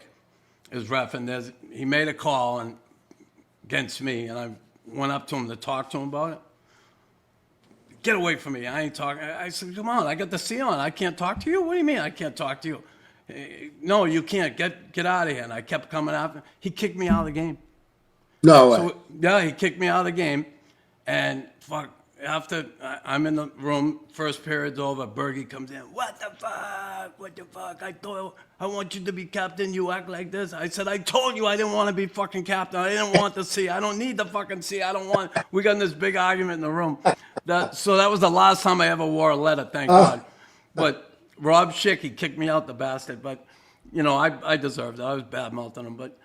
is ref, and he made a call against me, and I went up to him to talk to him about it. Get away from me. I ain't talking. I said, come on, I got the C on. I can't talk to you? What do you mean I can't talk to you? No, you can't. Get out of here. And I kept coming after. He kicked me out of the game. No way. So, yeah, he kicked me out of the game. And after I'm in the room, first period's over, Bergie comes in. What the fuck? I want you to be captain. You act like this. I said, I told you I didn't want to be fucking captain. I didn't want the C. I don't need the fucking C. We got in this big argument in the room. So that was the last time I ever wore a letter, thank God. But Rob Schick, he kicked me out, the bastard. But, I deserved it. I was bad-mouthing him. But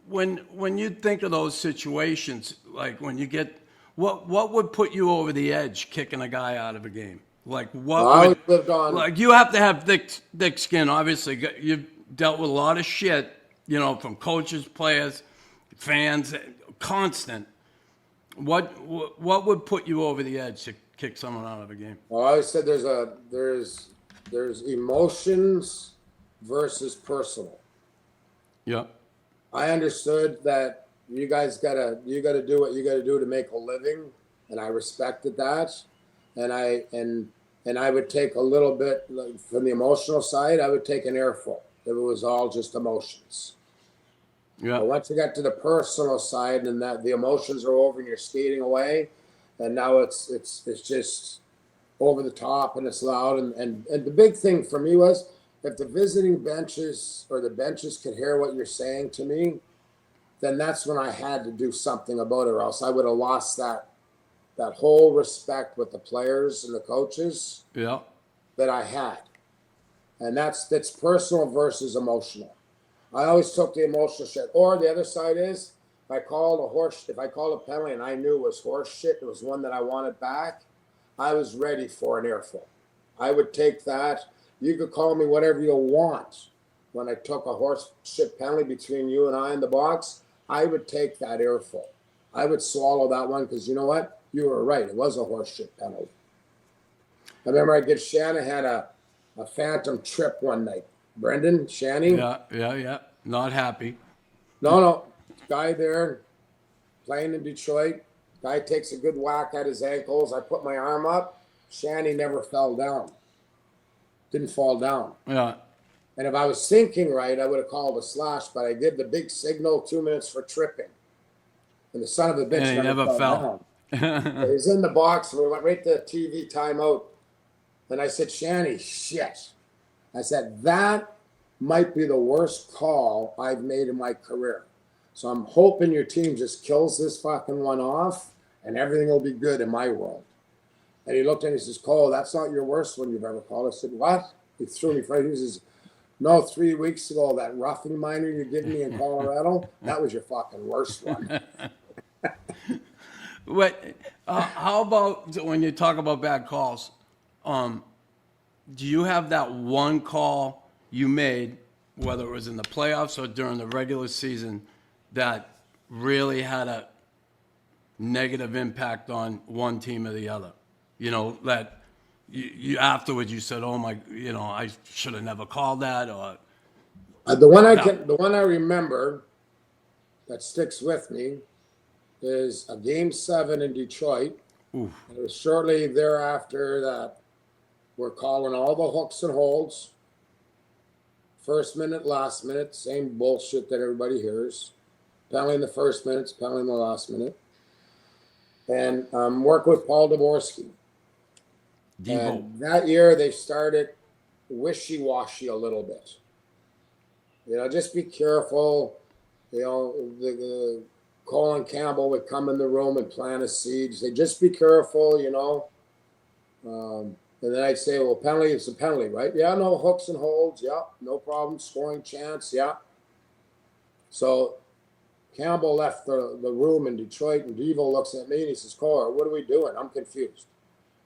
when you think of those situations, like when you get, what would put you over the edge kicking a guy out of a game? Like like you have to have thick skin. Obviously, you've dealt with a lot of shit, from coaches, players, fans, constant. What would put you over the edge to kick someone out of a game? Well, I always said there's emotions versus personal. Yeah. I understood that you guys gotta do what you gotta do to make a living, and I respected that. And I would take a little bit from the emotional side. I would take an earful if it was all just emotions. Yeah. But once you get to the personal side and that the emotions are over and you're skating away, and now it's just over the top and it's loud. And the big thing for me was if the visiting benches or the benches could hear what you're saying to me, then that's when I had to do something about it, or else I would have lost that whole respect with the players and the coaches that I had. And that's personal versus emotional. I always took the emotional shit. Or the other side is, if I called a penalty and I knew it was horse shit, it was one that I wanted back, I was ready for an earful. I would take that. You could call me whatever you want. When I took a horse shit penalty between you and I in the box, I would take that earful. I would swallow that one because you know what? You were right. It was a horse shit penalty. I remember I gave Shanahan a phantom trip one night. Brendan, Shanny? Yeah. Not happy. No. Guy there playing in Detroit. Guy takes a good whack at his ankles. I put my arm up. Shanny never fell down. Didn't fall down. Yeah. And if I was thinking right, I would have called a slash, but I did the big signal 2 minutes for tripping. And the son of a bitch And he never fell. He's in the box, and we went right to TV timeout. And I said, Shanny, shit. I said, that might be the worst call I've made in my career. So I'm hoping your team just kills this fucking one off, and everything will be good in my world. And he looked at me and he says, Cole, that's not your worst one you've ever called. I said, what? He threw me for it. He says, no, 3 weeks ago, that roughing minor you gave me in Colorado, that was your fucking worst one. How about when you talk about bad calls? Do you have that one call you made, whether it was in the playoffs or during the regular season, that really had a negative impact on one team or the other? That you afterwards you said, "Oh my, I should have never called that." Or the one I remember that sticks with me is a Game 7 in Detroit. Oof. It was shortly thereafter that we're calling all the hooks and holds. First minute, last minute, same bullshit that everybody hears. Penalty in the first minute, penalty in the last minute. And work with Paul Dvorsky. And that year they started wishy-washy a little bit. Just be careful. The Colin Campbell would come in the room and plant a seed. Say, just be careful, and then I'd say, well, penalty, it's a penalty, right? Yeah, no hooks and holds. Yeah, no problem. Scoring chance. Yeah. So Campbell left the room in Detroit, and Devo looks at me and he says, Kohar, what are we doing? I'm confused.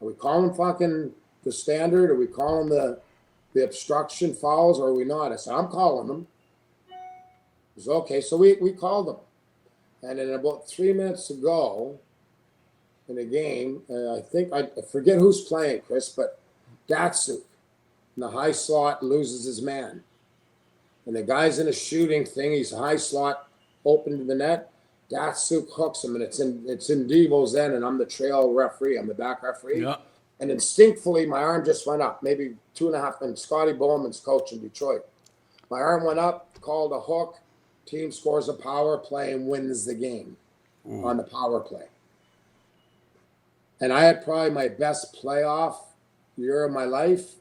Are we calling fucking the standard? Are we calling the obstruction fouls, or are we not? I said, I'm calling them. He says, okay, so we called them. And then about 3 minutes to go in the game, I forget who's playing, Chris, but Datsuk in the high slot loses his man. And the guy's in a shooting thing. He's high slot, open to the net. Datsuk hooks him, and it's in Devo's end, and I'm the trail referee. I'm the back referee. Yeah. And instinctively, my arm just went up, maybe 2.5 minutes. Scotty Bowman's coach in Detroit. My arm went up, called a hook. Team scores a power play and wins the game on the power play. And I had probably my best playoff year of my life.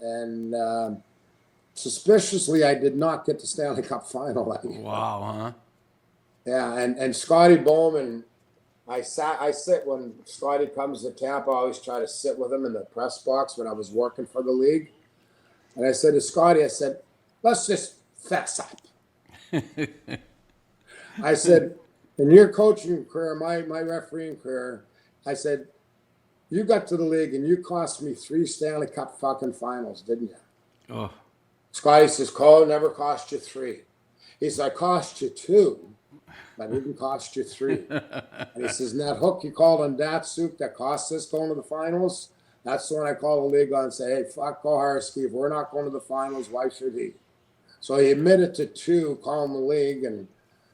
And suspiciously, I did not get the Stanley Cup final that year. Wow, huh? Yeah, and Scotty Bowman, I sit when Scotty comes to Tampa. I always try to sit with him in the press box when I was working for the league. And I said to Scotty, I said, let's just fess up. I said, in your coaching career, my refereeing career, I said, you got to the league and you cost me 3 Stanley Cup fucking finals, didn't you? Oh. Scotty says, Cole, never cost you 3. He says, I cost you 2, but I didn't cost you 3. And he says, and that hook you called on Datsuk that cost us going to the finals, that's the one I call the league on and say, hey, fuck Koharski. If we're not going to the finals, why should he? So he admitted to 2, calling the league, and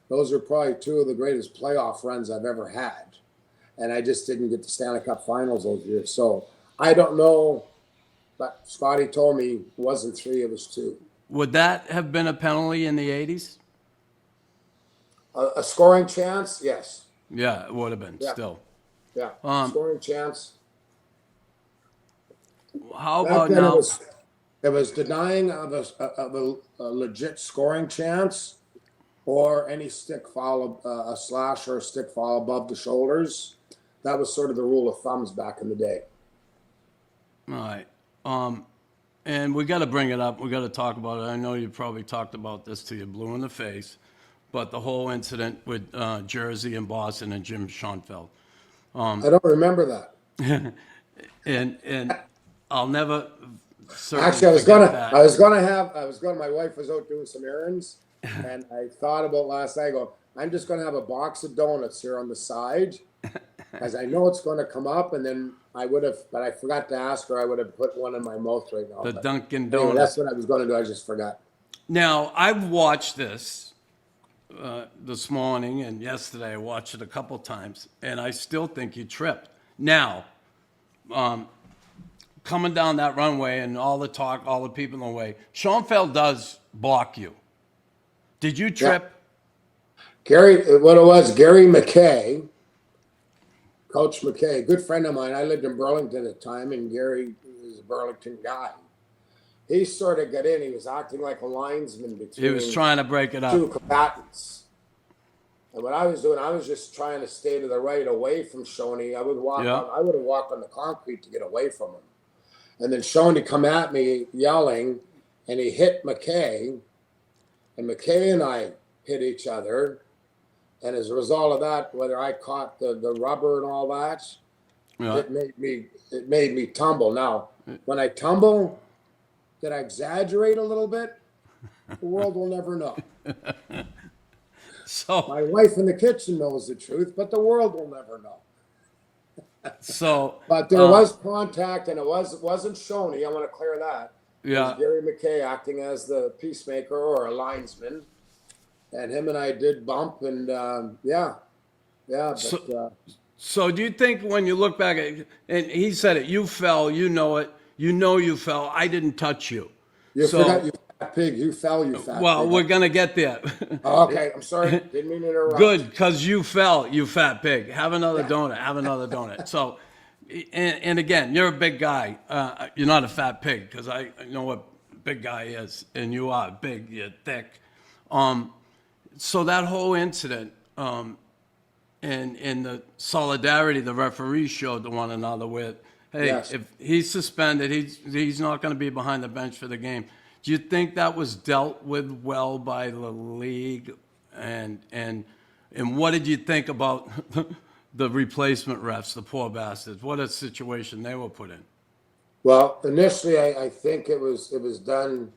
those are probably 2 of the greatest playoff runs I've ever had. And I just didn't get the Stanley Cup finals those years. So I don't know, but Scotty told me it wasn't 3, it was 2. Would that have been a penalty in the 80s? A scoring chance? Yes. Yeah, it would have been, Yeah. still. Yeah, scoring chance. How Back about then now? it was denying of a legit scoring chance or any stick foul, a slash or a stick foul above the shoulders. That was sort of the rule of thumbs back in the day. All right. And we got to bring it up. We got to talk about it. I know you probably talked about this till you're blue in the face, but the whole incident with Jersey and Boston and Jim Schoenfeld. I don't remember that. and I'll never. Actually, my wife was out doing some errands, and I thought about last night. I go, I'm just going to have a box of donuts here on the side, as I know it's going to come up, and then I would have, but I forgot to ask her. I would have put one in my mouth right now. The but Dunkin' anyway, Donuts. that's what I was going to do. I just forgot. Now, I've watched this this morning and yesterday. I watched it a couple times, and I still think you tripped. Now, coming down that runway and all the talk, all the people in the way, Schoenfeld does block you. Did you trip? Yeah. Gary, what it was, Gary McKay, Coach McKay, good friend of mine. I lived in Burlington at the time, and Gary was a Burlington guy. He sort of got in. He was acting like a linesman between He was trying to break it up. 2 combatants. And what I was doing, I was just trying to stay to the right, away from Shoney. I would have walked on the concrete to get away from him. And then Shoney come at me yelling, and he hit McKay. And McKay and I hit each other. And as a result of that, whether I caught the rubber and all that, it made me tumble. Now, when I tumble, did I exaggerate a little bit? The world will never know. So my wife in the kitchen knows the truth, but the world will never know. So, but there was contact, and it wasn't Shoney. I want to clear that. Yeah. It was Gary McKay acting as the peacemaker or a linesman, and him and I did bump, and So do you think when you look back at, and he said it, you fell, you know it, you fell, I didn't touch you. You forgot, you fat pig, you fell, you fat Well, pig. we're going to get there. Okay, I'm sorry, didn't mean to interrupt. Good, because you fell, you fat pig. Have another donut, So, and again, you're a big guy. You're not a fat pig, because I know what big guy is, and you are big, you're thick. So that whole incident, and the solidarity the referees showed to one another with, hey, Yes. if he's suspended, he's not going to be behind the bench for the game. Do you think that was dealt with well by the league? And what did you think about the replacement refs, the poor bastards? What a situation they were put in. Well, initially, I think it was done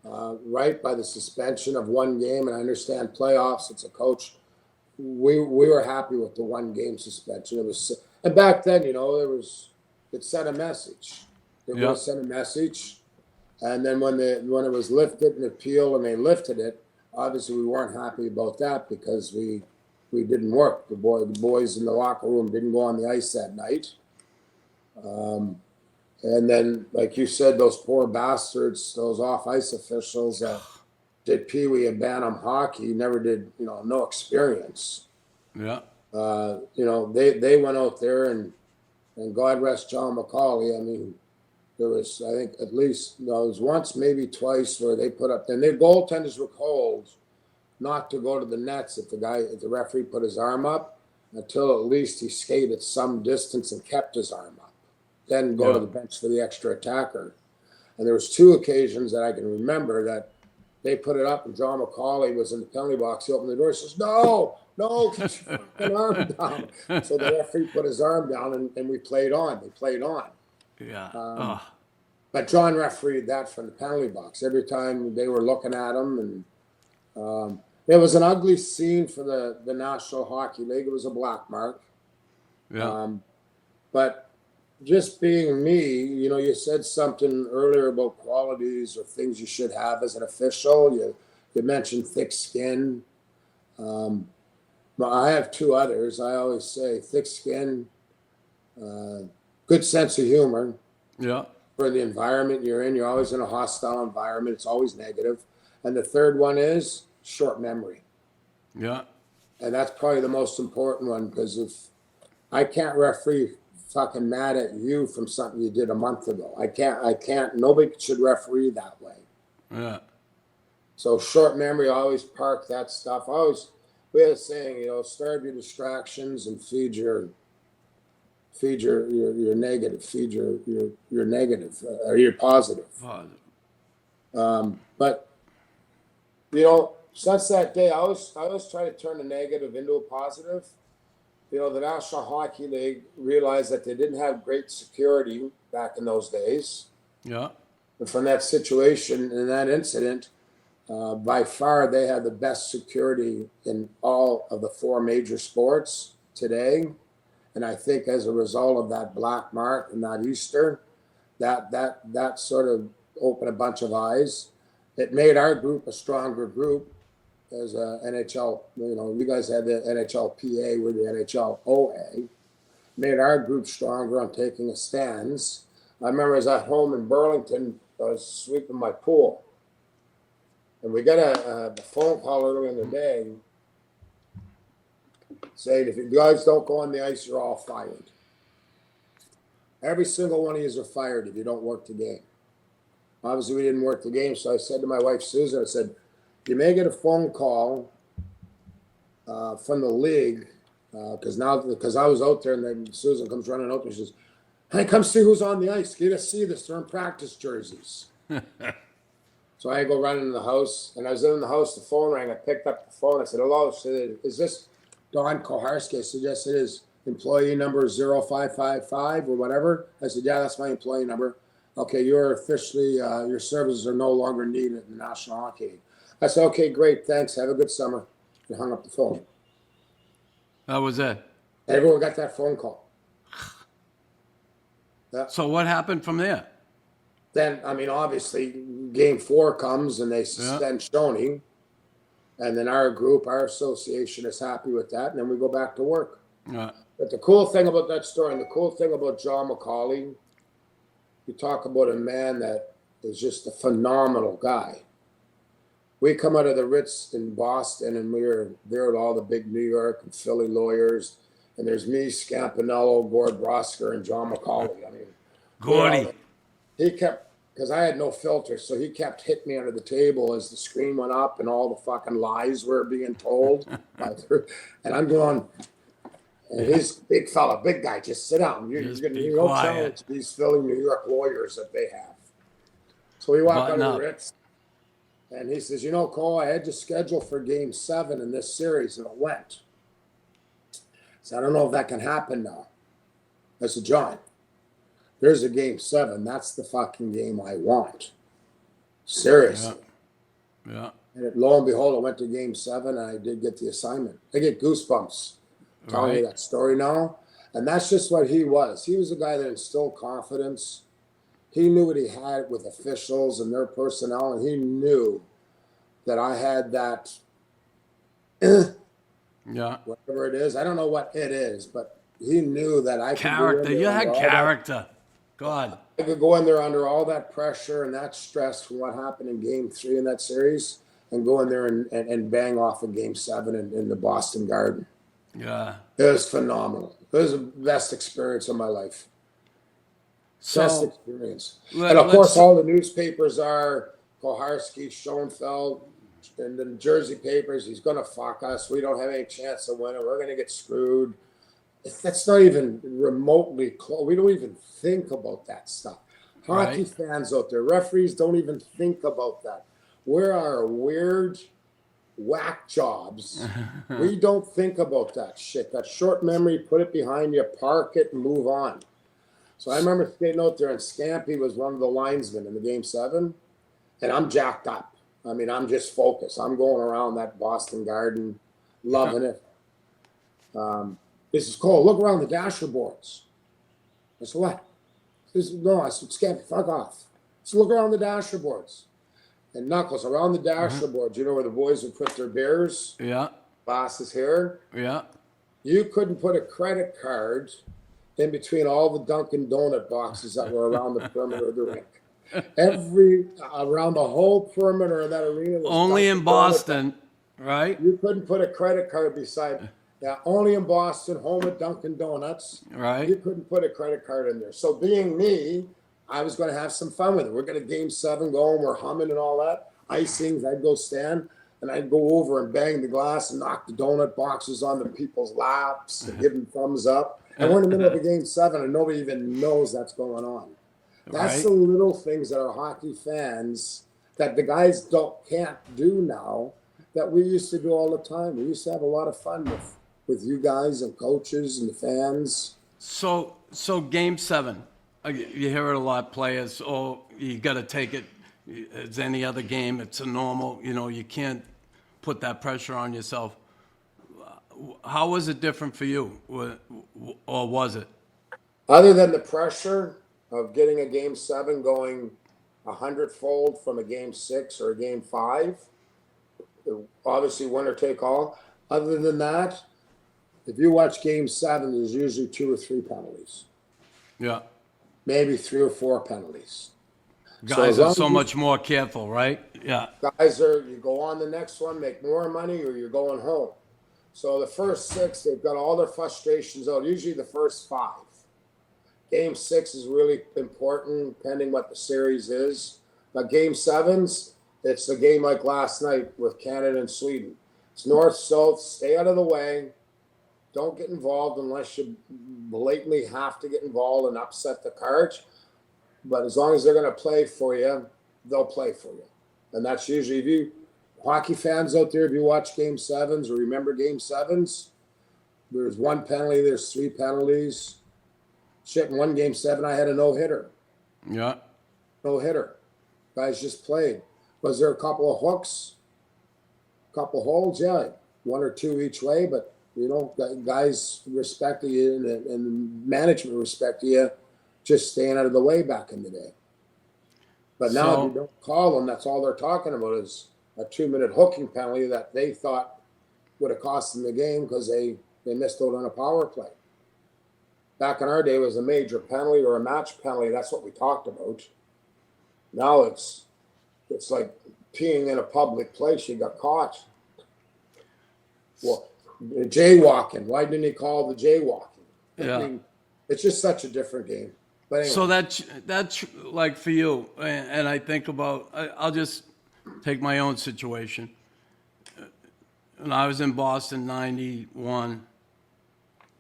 right by the suspension of one game, and I understand playoffs. It's a coach. We were happy with the 1 game suspension. It was, and back then, it sent a message. It Yeah. was sent a message, and then when it was lifted and appealed, and they lifted it, obviously we weren't happy about that because we didn't work. The boys in the locker room didn't go on the ice that night. And then, like you said, those poor bastards, those off-ice officials that did Pee Wee and Bantam hockey, never did, no experience. Yeah. They went out there and God rest John McCauley. I mean, there was, I think, at least, there was once, maybe twice, where they put up, and their goaltenders were called not to go to the nets if the referee put his arm up until at least he skated some distance and kept his arm up. Then go to the bench for the extra attacker. And there was 2 occasions that I can remember that they put it up and John McCauley was in the penalty box. He opened the door and says, no, get your fucking arm down. So the referee put his arm down and we played on. They played on. Yeah. But John refereed that from the penalty box. Every time they were looking at him. And it was an ugly scene for the National Hockey League. It was a black mark. Yeah. But just being me, you said something earlier about qualities or things you should have as an official. You mentioned thick skin. I have 2 others. I always say thick skin, good sense of humor. Yeah. For the environment you're in. You're always in a hostile environment. It's always negative. And the third one is short memory. Yeah. And that's probably the most important one, because if I can't referee fucking mad at you from something you did a month ago. I can't, nobody should referee that way. Yeah. So short memory, always park that stuff. We had a saying, starve your distractions and feed your negative, feed your negative, or your positive. But since that day, I always try to turn the negative into a positive. The National Hockey League realized that they didn't have great security back in those days. Yeah. And from that situation and that incident, by far they have the best security in all of the 4 major sports today. And I think as a result of that black mark and that Easter, that sort of opened a bunch of eyes. It made our group a stronger group as a NHL. You guys had the NHLPA with the NHLOA. Made our group stronger on taking a stance. I remember I was at home in Burlington. I was sweeping my pool. And we got a phone call earlier in the day saying, if you guys don't go on the ice, you're all fired. Every single one of you are fired if you don't work the game. Obviously, we didn't work the game, so I said to my wife, Susan, I said, you may get a phone call from the league, because I was out there, and then Susan comes running out there, she says, hey, come see who's on the ice. Get to see this. They're in practice jerseys. So I go running in the house, and I was in the house, the phone rang. I picked up the phone. I said, hello. She said, is this Don Koharski? I said, yes, it is. Employee number 0555 or whatever. I said, yeah, that's my employee number. Okay, you're officially, your services are no longer needed in the National Hockey League. I said, okay, great, thanks. Have a good summer. And hung up the phone. That was it. Everyone got that phone call. Yeah. So what happened from there? Then, obviously, game 4 comes and they suspend Stoney. And then our group, our association is happy with that. And then we go back to work. Yeah. But the cool thing about that story and the cool thing about John McCauley, you talk about a man that is just a phenomenal guy. We come out of the Ritz in Boston, and we were there with all the big New York and Philly lawyers. And there's me, Scampanello, Gord Brosker, and John McCauley. Gordy. He kept, because I had no filter, so he kept hitting me under the table as the screen went up and all the fucking lies were being told. And I'm going, And he's a big fella, big guy. Just sit down. You're Just gonna be no quiet. challenge these Philly, New York lawyers that they have. So we walk out Button of up. the Ritz, and he says, Cole, I had you scheduled for Game 7 in this series, and it went. So I don't know if that can happen now. I said, John, there's a Game 7. That's the fucking game I want. Seriously. Yeah. And lo and behold, I went to Game 7, and I did get the assignment. I get goosebumps telling you that story now. And that's just what he was. He was a guy that instilled confidence. He knew what he had with officials and their personnel, and he knew that I had that, whatever it is. I don't know what it is, but he knew that I could Character. You had character. God. I could go in there under all that pressure and that stress from what happened in Game 3 in that series and go in there and bang off in Game 7 in the Boston Garden. Yeah. It was phenomenal. It was the best experience of my life. Best experience. And of course, all the newspapers are Koharski, Schoenfeld, and the Jersey papers. He's going to fuck us. We don't have any chance of winning. We're going to get screwed. That's not even remotely close. We don't even think about that stuff. Hockey fans out there, referees don't even think about that. We're our weird whack jobs. We don't think about that shit. That short memory, put it behind you, park it, and move on. So I remember skating out there, and Scampy was one of the linesmen in the Game 7, and I'm jacked up. I mean, I'm just focused. I'm going around that Boston Garden, loving it. He says, Cole, look around the dasher boards. I said, what? He says, no, I said, Scampy, fuck off. So look around the dasher boards. And Knuckles, around the dasher boards, you know where the boys would put their beers? Yeah. Glasses here? Yeah. You couldn't put a credit card in between all the Dunkin' Donut boxes that were around the perimeter of the rink. Around the whole perimeter of that arena. Was only Dunkin' in Boston, right? You couldn't put a credit card beside. Yeah, only in Boston, home of Dunkin' Donuts. Right. You couldn't put a credit card in there. So being me, I was going to have some fun with it. We're going to Game 7 going, we're humming and all that. Icings, I'd go stand, and I'd go over and bang the glass and knock the donut boxes on the people's laps and give them thumbs up. And we're in the middle of a Game 7, and nobody even knows that's going on. That's the little things that are hockey fans that the guys can't do now that we used to do all the time. We used to have a lot of fun with you guys and coaches and the fans. So Game 7, you hear it a lot, players, you got to take it as any other game. It's a normal, you can't put that pressure on yourself. How was it different for you, or was it? Other than the pressure of getting a Game 7 going 100-fold from a Game 6 or a Game 5, obviously winner take all. Other than that, if you watch Game 7, there's usually 2 or 3 penalties. Yeah. Maybe 3 or 4 penalties. Guys are so much more careful, right? Yeah. You go on the next one, make more money, or you're going home. So the first 6, they've got all their frustrations out, usually the first 5. Game 6 is really important, depending what the series is. But Game 7s, it's a game like last night with Canada and Sweden. It's north-south, stay out of the way. Don't get involved unless you blatantly have to get involved and upset the cards. But as long as they're going to play for you, they'll play for you. And that's usually, hockey fans out there, if you watch Game 7s or remember Game 7s, there's 1 penalty, there's 3 penalties. Shit, in one Game 7, I had a no-hitter. Yeah. No-hitter. Guys just played. Was there a couple of hooks? A couple holds? Yeah, 1 or 2 each way, but guys respect you and management respect you just staying out of the way back in the day. But now if you don't call them, that's all they're talking about is a 2-minute hooking penalty that they thought would have cost them the game because they missed out on a power play. Back in our day, it was a major penalty or a match penalty. That's what we talked about. Now it's like peeing in a public place. You got caught. Well, jaywalking. Why didn't he call the jaywalking? Yeah. I mean, it's just such a different game. But anyway. So that's like for you, and I think about, I'll just take my own situation. When I was in Boston, 91,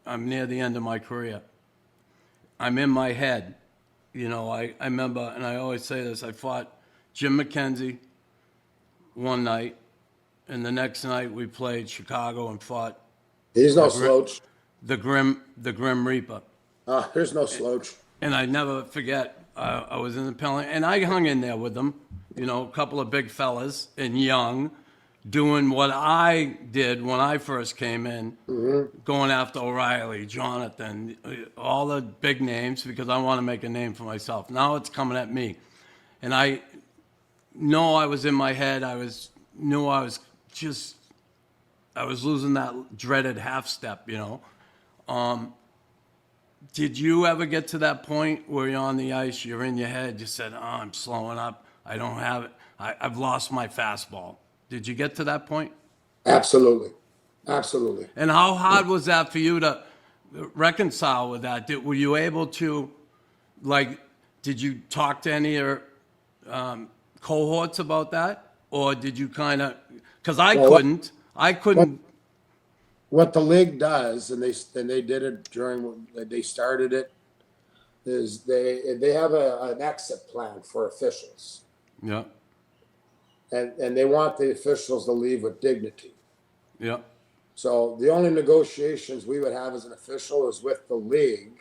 I'm near the end of my career. I'm in my head. I remember, and I always say this, I fought Jim McKenzie one night, and the next night we played Chicago and fought He's no slouch. the Grim Reaper. There's no slouch. And I never forget, I was in the penalty, and I hung in there with them, a couple of big fellas and young, doing what I did when I first came in, going after O'Reilly, Jonathan, all the big names, because I want to make a name for myself. Now it's coming at me. And I know I was in my head. I was losing that dreaded half step, Did you ever get to that point where you're on the ice, you're in your head, you said, I'm slowing up, I don't have it, I've lost my fastball? Did you get to that point? Absolutely. And how hard was that for you to reconcile with that? Were you able to, did you talk to any of your cohorts about that? Or did you kind of, because I couldn't. What the league does, and they did it during, they started it, is they have an exit plan for officials. Yeah. And they want the officials to leave with dignity. Yeah. So the only negotiations we would have as an official is with the league.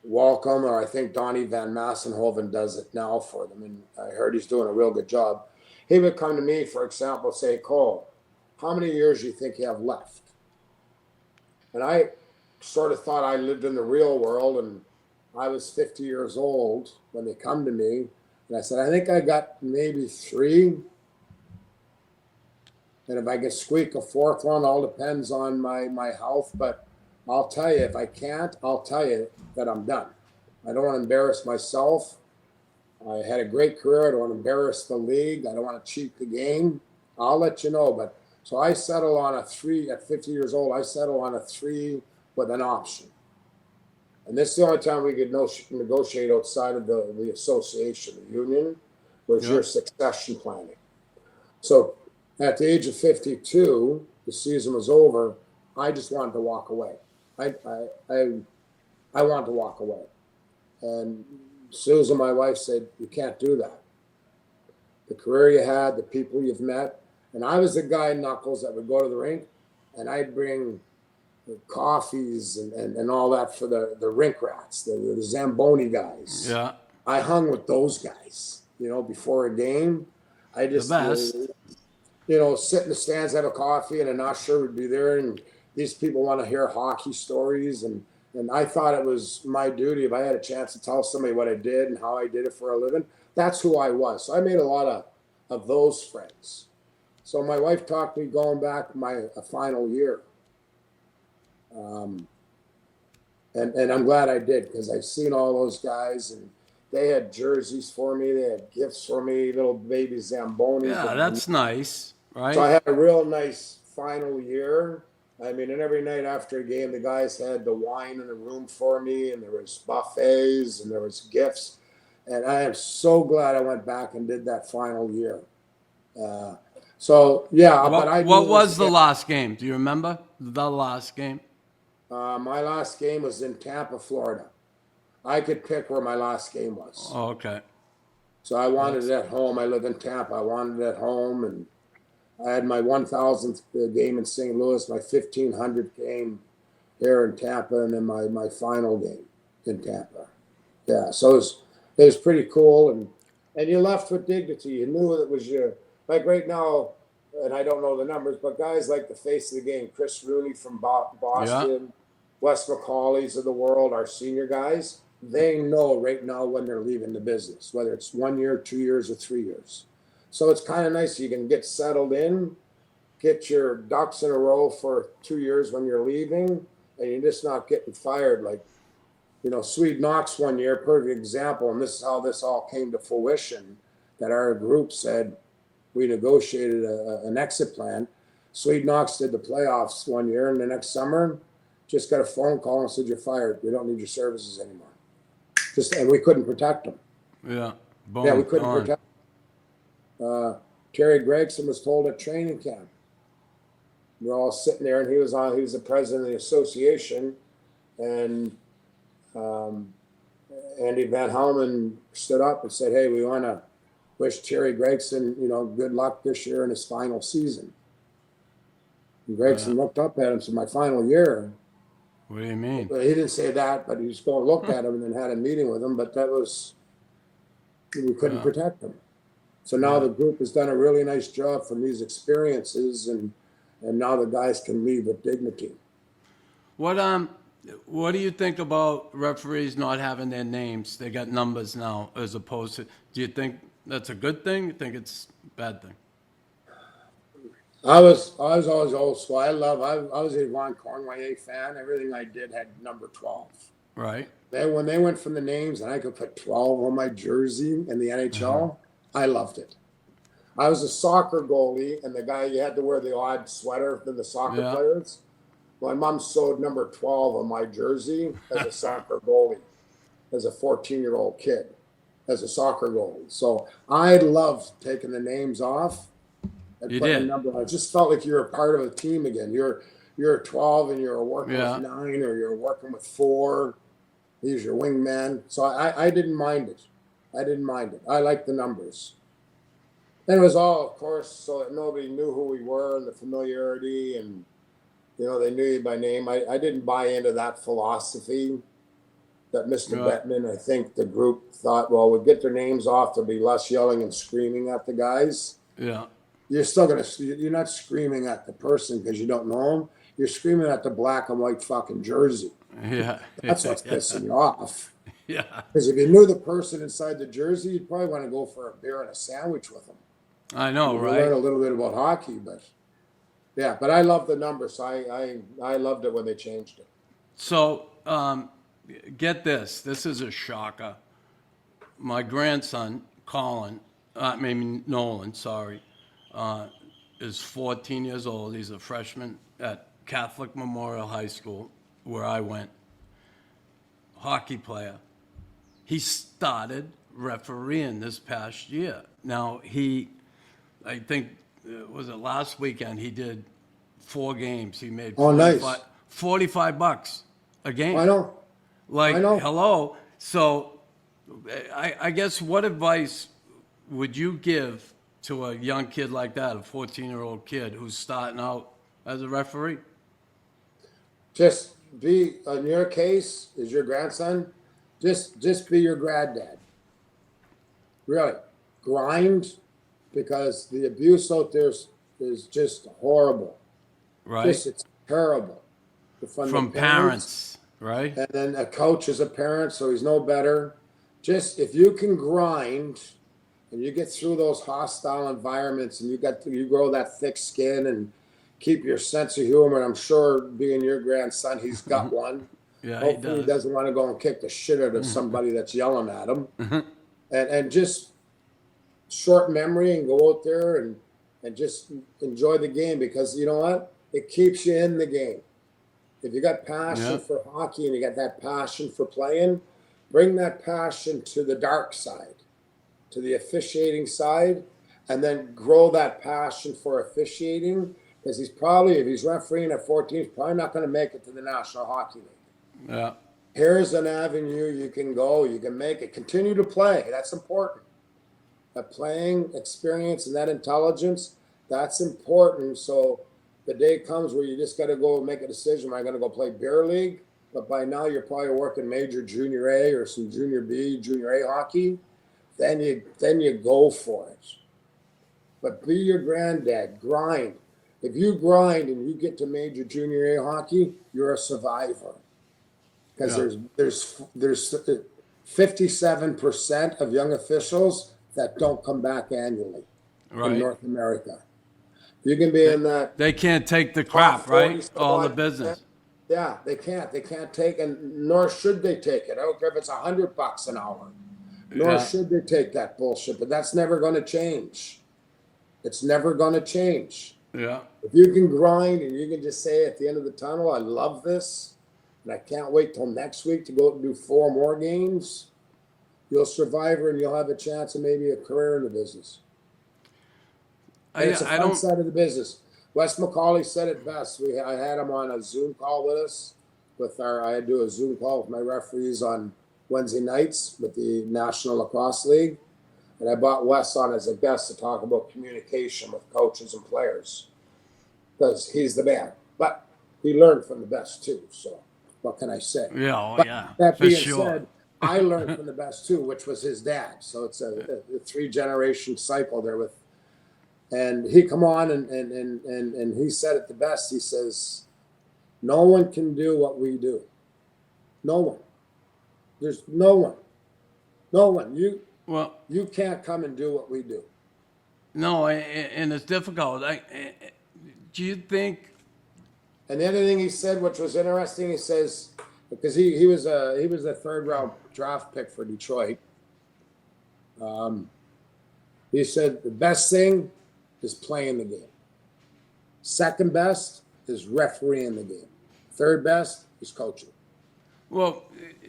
Welcome, or I think Donnie Van Massenhoven does it now for them, and I heard he's doing a real good job. He would come to me, for example, say, Cole, how many years do you think you have left? And I sort of thought I lived in the real world, and I was 50 years old when they come to me. And I said, I think I got maybe 3. And if I can squeak a 4th one, all depends on my health. But I'll tell you, if I can't, I'll tell you that I'm done. I don't want to embarrass myself. I had a great career. I don't want to embarrass the league. I don't want to cheat the game. I'll let you know. But so I settle on a 3 at 50 years old. I settle on a 3 with an option. And this is the only time we could negotiate outside of the association, the union, was your succession planning. So at the age of 52, the season was over. I just wanted to walk away. I wanted to walk away. And Susan, my wife, said, you can't do that. The career you had, the people you've met. And I was the guy, Knuckles, that would go to the rink, and I'd bring coffees and all that for the rink rats, the Zamboni guys. Yeah. I hung with those guys, before a game. I just, sit in the stands, have a coffee, and an usher would be there, and these people want to hear hockey stories. And I thought it was my duty, if I had a chance to tell somebody what I did and how I did it for a living, that's who I was. So I made a lot of those friends. So my wife talked to me going back a final year. And I'm glad I did, because I've seen all those guys, and they had jerseys for me. They had gifts for me, little baby Zambonis. Yeah, that's nice, right? So I had a real nice final year. I mean, and every night after a game, the guys had the wine in the room for me, and there was buffets, and there was gifts. And I am so glad I went back and did that final year. What was the last game? Do you remember the last game? My last game was in Tampa, Florida. I could pick where my last game was. Oh, okay. So I wanted it at home. I live in Tampa. I wanted it at home, and I had my 1,000th game in St. Louis, my 1,500th game here in Tampa, and then my final game in Tampa. Yeah, so it was pretty cool, and you left with dignity. You knew it was your, like right now, and I don't know the numbers, but guys like the face of the game, Chris Rooney from Boston, Wes McCauley's of the world, our senior guys, they know right now when they're leaving the business, whether it's 1 year, 2 years, or 3 years. So it's kind of nice. You can get settled in, get your ducks in a row for 2 years when you're leaving, and you're just not getting fired. Like, Swede Knox 1 year, perfect example, and this is how this all came to fruition, that our group said we negotiated an exit plan. Swede Knox did the playoffs 1 year, and the next summer just got a phone call and said, you're fired. We don't need your services anymore. And we couldn't protect them. Yeah. Boom, we couldn't protect them. Terry Gregson was told at training camp. We're all sitting there, and he was the president of the association, and Andy Van Helmen stood up and said, "Hey, we want to wish Terry Gregson, good luck this year in his final season." And Gregson looked up at him and said, "My final year." What do you mean? But he didn't say that, but he just looked at him and then had a meeting with him. But we couldn't protect him. So now the group has done a really nice job from these experiences, and now the guys can leave with dignity. What do you think about referees not having their names? They got numbers now, as opposed to. Do you think that's a good thing? You think it's a bad thing? I was always old school. I was a Ron Cornway fan. Everything I did had number 12. Right. When they went from the names and I could put 12 on my jersey in the NHL, I loved it. I was a soccer goalie, and the guy, you had to wear the odd sweater than the soccer players. My mom sewed number 12 on my jersey as a soccer goalie, as a 14-year-old kid, as a soccer goalie. So I loved taking the names off and putting a number on. I just felt like you were a part of a team again. You're 12 and you're working with 9, or you're working with 4. He's your wingman. So I didn't mind it. I liked the numbers. And it was all, of course, so that nobody knew who we were, and the familiarity, and they knew you by name. I didn't buy into that philosophy that Mr. Bettman, I think the group thought, well, we'll get their names off. There'll be less yelling and screaming at the guys. Yeah. You're not screaming at the person because you don't know them. You're screaming at the black and white fucking jersey. Yeah. That's what's pissing you off. Yeah. Because if you knew the person inside the jersey, you'd probably want to go for a beer and a sandwich with them. I know, you right? learn a little bit about hockey, but I love the numbers. I loved it when they changed it. So, get this. This is a shocker. My grandson, Nolan, is 14 years old. He's a freshman at Catholic Memorial High School, where I went. Hockey player. He started refereeing this past year. Now, I think, was it last weekend, he did 4 games. He made $45 a game. I know. Hello. So I guess what advice would you give to a young kid like that, a 14-year-old kid who's starting out as a referee? Just be, in your case, is your grandson, just be your granddad. Really. Grind, because the abuse out there is just horrible. Right. It's terrible. From parents, right? And then a coach is a parent, so he's no better. Just, if you can grind and you get through those hostile environments, and you grow that thick skin and keep your sense of humor, and I'm sure, being your grandson, he's got one. Yeah, hopefully he doesn't want to go and kick the shit out of somebody that's yelling at him. And just short memory, and go out there and just enjoy the game, because you know what? It keeps you in the game. If you got passion for hockey and you got that passion for playing, bring that passion to the dark side, to the officiating side, and then grow that passion for officiating, because if he's refereeing at 14, he's probably not going to make it to the National Hockey League. Yeah. Here's an avenue you can go. You can make it. Continue to play. That's important. That playing experience and that intelligence, that's important. So the day comes where you just got to go make a decision. Am I going to go play beer league? But by now you're probably working major junior A or some junior B, junior A hockey. Then you go for it. But be your granddad. Grind. If you grind and you get to major junior A hockey, you're a survivor. Because there's 57% of young officials that don't come back annually in North America. You can be in that. They can't take the crap, right? All the business. Yeah, they can't. They can't take, and nor should they take it. I don't care if it's $100 an hour. Nor should they take that bullshit. But that's never going to change. It's never going to change. Yeah. If you can grind and you can just say at the end of the tunnel, I love this, and I can't wait till next week to go and do 4 more games, you'll survive, and you'll have a chance of maybe a career in the business. It's a fun side of the business. Wes McCauley said it best. I had him on a Zoom call with us I do a Zoom call with my referees on Wednesday nights with the National Lacrosse League. And I brought Wes on as a guest to talk about communication with coaches and players because he's the man. But he learned from the best too. So what can I say? Yeah, but yeah. That being sure. said, I learned from the best too, which was his dad. So it's a 3-generation cycle there with. And he come on and he said it the best. He says, no one can do what we do. No one. There's no one. No one. You can't come and do what we do. No, and it's difficult. Do you think? And the other thing he said, which was interesting, he says, because he was a 3rd-round draft pick for Detroit. He said the best thing is playing the game. Second best is refereeing the game. Third best is coaching. Well,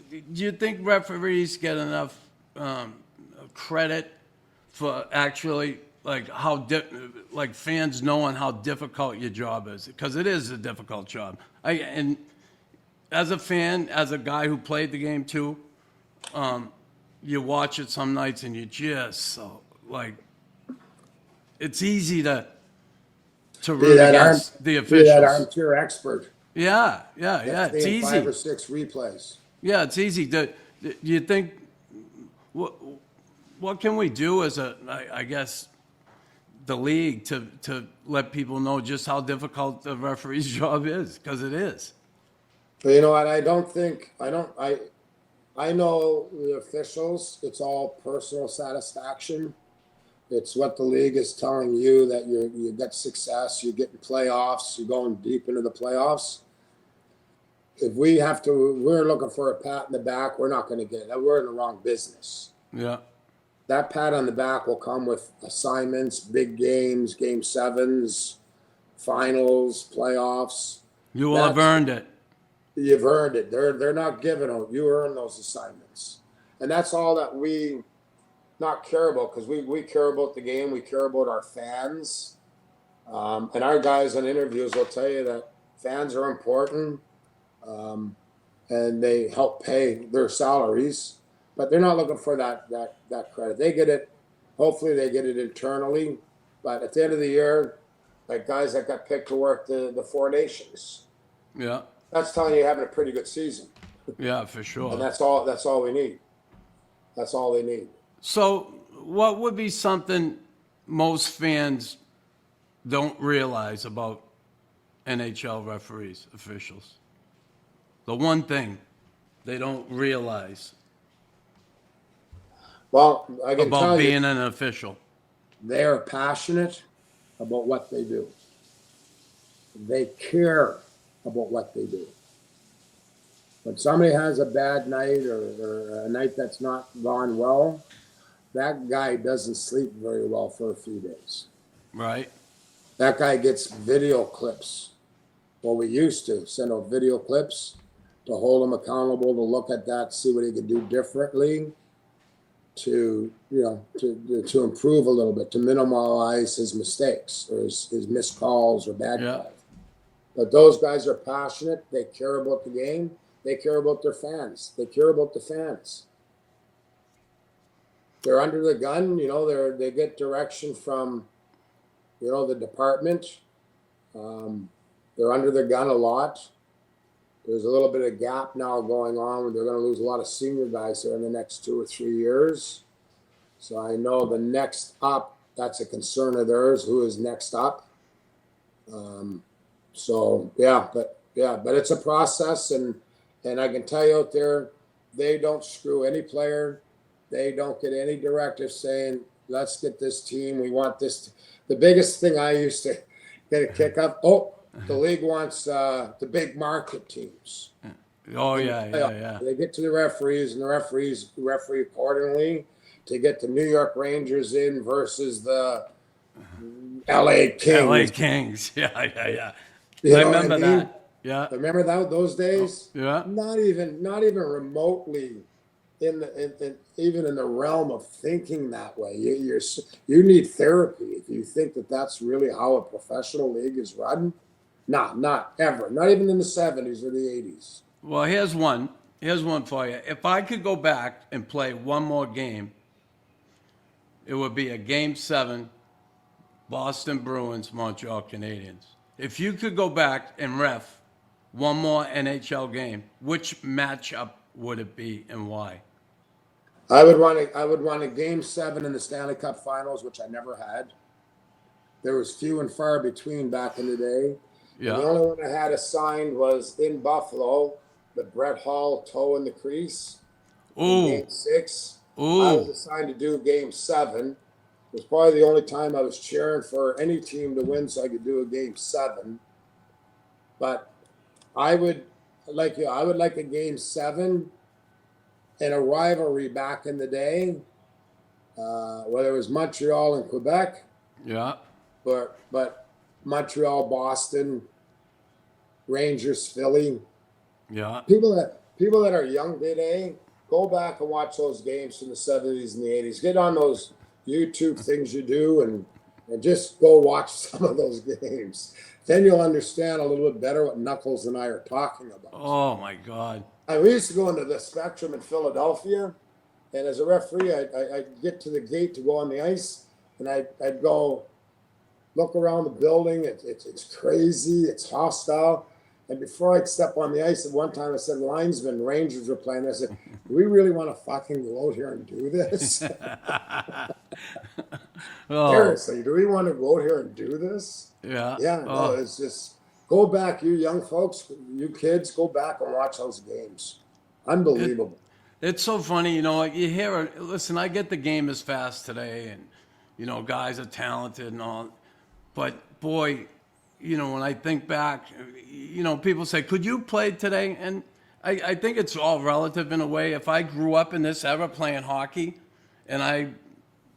do you think referees get enough credit for actually like fans knowing how difficult your job is? Because it is a difficult job. And as a fan, as a guy who played the game too, you watch it some nights and you just it's easy to root against the officials. Be that armchair expert. Yeah. It's easy. 5 or 6 replays. Yeah, it's easy. Do you think what can we do as I guess the league to let people know just how difficult the referee's job is? Because it is. But you know what? I know the officials. It's all personal satisfaction. It's what the league is telling you that you get success, you're getting playoffs, you're going deep into the playoffs. If we're looking for a pat in the back, we're not going to get it. We're in the wrong business. Yeah. That pat on the back will come with assignments, big games, game 7s, finals, playoffs. You will have earned it. You've earned it. They're not giving them. You earn those assignments. And that's all that we not care about, because we care about the game. We care about our fans. And our guys in interviews will tell you that fans are important. And they help pay their salaries, but they're not looking for that credit. They get it. Hopefully they get it internally. But at the end of the year, like guys that got picked to work the 4 Nations. Yeah. That's telling you you're having a pretty good season. Yeah, for sure. And that's all we need. That's all they need. So what would be something most fans don't realize about NHL referees, officials? The one thing they don't realize Well, I can about tell being you, an official. they are passionate about what they do. They care about what they do. When somebody has a bad night or a night that's not gone well, that guy doesn't sleep very well for a few days. Right. That guy gets video clips. Well, we used to send out video clips to hold him accountable, to look at that, see what he could do differently, to improve a little bit, to minimize his mistakes or his missed calls or bad calls. But those guys are passionate. They care about the game. They care about their fans. They care about the fans. They're under the gun. They get direction from, the department. They're under the gun a lot. There's a little bit of gap now going on where they're going to lose a lot of senior guys there in the next 2 or 3 years. So I know the next up, that's a concern of theirs. Who is next up? But it's a process, and I can tell you out there, they don't screw any player. They don't get any directive saying, let's get this team. We want this. The biggest thing I used to get a kick up. The league wants the big market teams. Oh, yeah. They get to the referees, and the referees referee accordingly to get the New York Rangers in versus the LA Kings. LA Kings, yeah. I remember that. Yeah. Remember those days? Yeah. Not even remotely even in the realm of thinking that way. You need therapy if you think that that's really how a professional league is run. Not ever. Not even in the 70s or the 80s. Well, here's one. Here's one for you. If I could go back and play one more game, it would be a Game 7, Boston Bruins, Montreal Canadiens. If you could go back and ref one more NHL game, which matchup would it be and why? I would want a Game 7 in the Stanley Cup Finals, which I never had. There was few and far between back in the day. Yeah. The only one I had assigned was in Buffalo, the Brett Hall toe in the crease. Ooh. Game 6. Ooh. I was assigned to do Game 7. It was probably the only time I was cheering for any team to win, so I could do a Game 7. But I would like a Game 7 in a rivalry back in the day, whether it was Montreal and Quebec. Yeah. But Montreal, Boston, Rangers, Philly. Yeah. People that are young today, go back and watch those games from the 70s and the 80s. Get on those YouTube things you do and just go watch some of those games. Then you'll understand a little bit better what Knuckles and I are talking about. Oh, my God. We used to go into the Spectrum in Philadelphia, and as a referee, I'd get to the gate to go on the ice, and I'd go look around the building. It's crazy. It's hostile. And before I'd step on the ice, at one time I said, linesmen, Rangers were playing. I said, do we really want to fucking go out here and do this? Oh. Seriously, do we want to go out here and do this? Yeah. Yeah, no, it's just, go back, you young folks, you kids, go back and watch those games. Unbelievable. It's so funny, you hear it. Listen, I get the game is fast today, and, guys are talented and all. But, boy, when I think back, people say, could you play today? And I think it's all relative in a way. If I grew up in this era playing hockey and I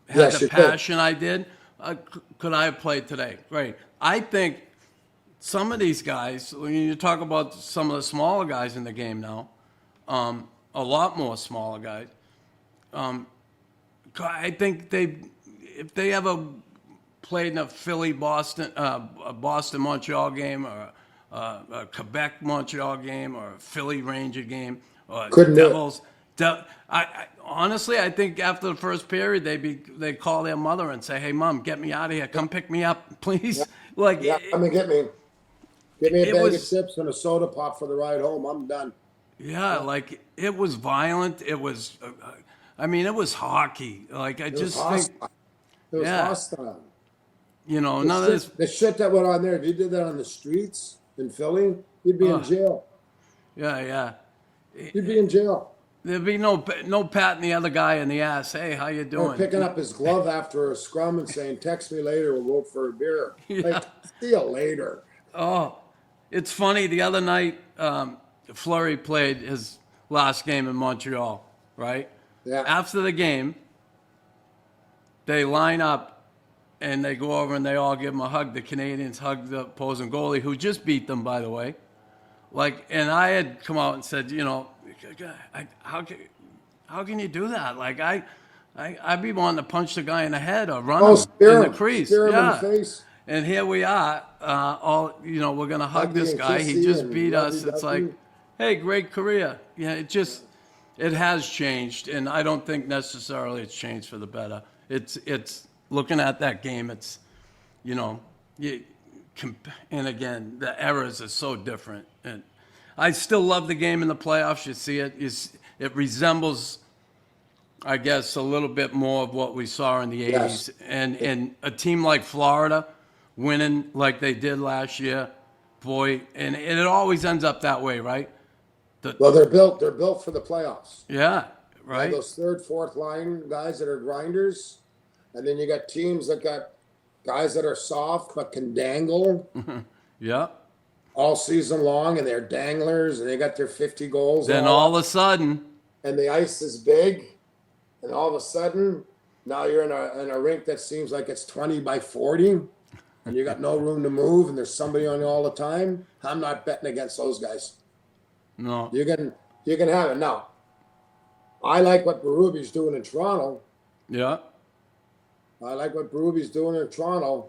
had the passion I did, could I have played today? Right. I think some of these guys, when you talk about some of the smaller guys in the game now, a lot more smaller guys, I think if they ever played in a Philly Boston, a Boston Montreal game, or a Quebec Montreal game, or a Philly Ranger game, or Couldn't Devils. Honestly, I think after the first period, they'd call their mother and say, "Hey, Mom, get me out of here. Come pick me up, please." Yeah. Come and get me. Give me a bag of chips and a soda pop for the ride home. I'm done. Yeah, it was violent. It was, it was hockey. It was hostile. None of this. The shit that went on there, if you did that on the streets in Philly, you'd be in jail. Yeah. You'd be in jail. There'd be no patting the other guy in the ass. Hey, how you doing? Or picking up his glove after a scrum and saying, text me later, we'll go for a beer. Yeah. See you later. Oh, it's funny. The other night, Fleury played his last game in Montreal, right? Yeah. After the game, they line up and they go over and they all give him a hug. The Canadians hug the opposing goalie, who just beat them, by the way. And I had come out and said, how can you do that? I'd be wanting to punch the guy in the head or run him in the crease. Spear him in the face. And here we are, we're going to hug this guy. He just beat us. It's like, hey, great career. Yeah, it has changed, and I don't think necessarily it's changed for the better. It's looking at that game, it's, and again, the eras are so different. And I still love the game in the playoffs. You see it. It resembles, I guess, a little bit more of what we saw in the 80s. Yes. And a team like Florida winning like they did last year, boy, and it always ends up that way, right? Well, they're built for the playoffs. Yeah, right. Those third, fourth line guys that are grinders, and then you got teams that got guys that are soft but can dangle. Yeah. All season long, and they're danglers, and they got their 50 goals. Then all of a sudden, and the ice is big, and all of a sudden, now you're in a rink that seems like it's 20 by 40, and you got no room to move, and there's somebody on you all the time. I'm not betting against those guys. No. You can have it. Now, I like what Berube's doing in Toronto. Yeah. I like what Berube's doing in Toronto.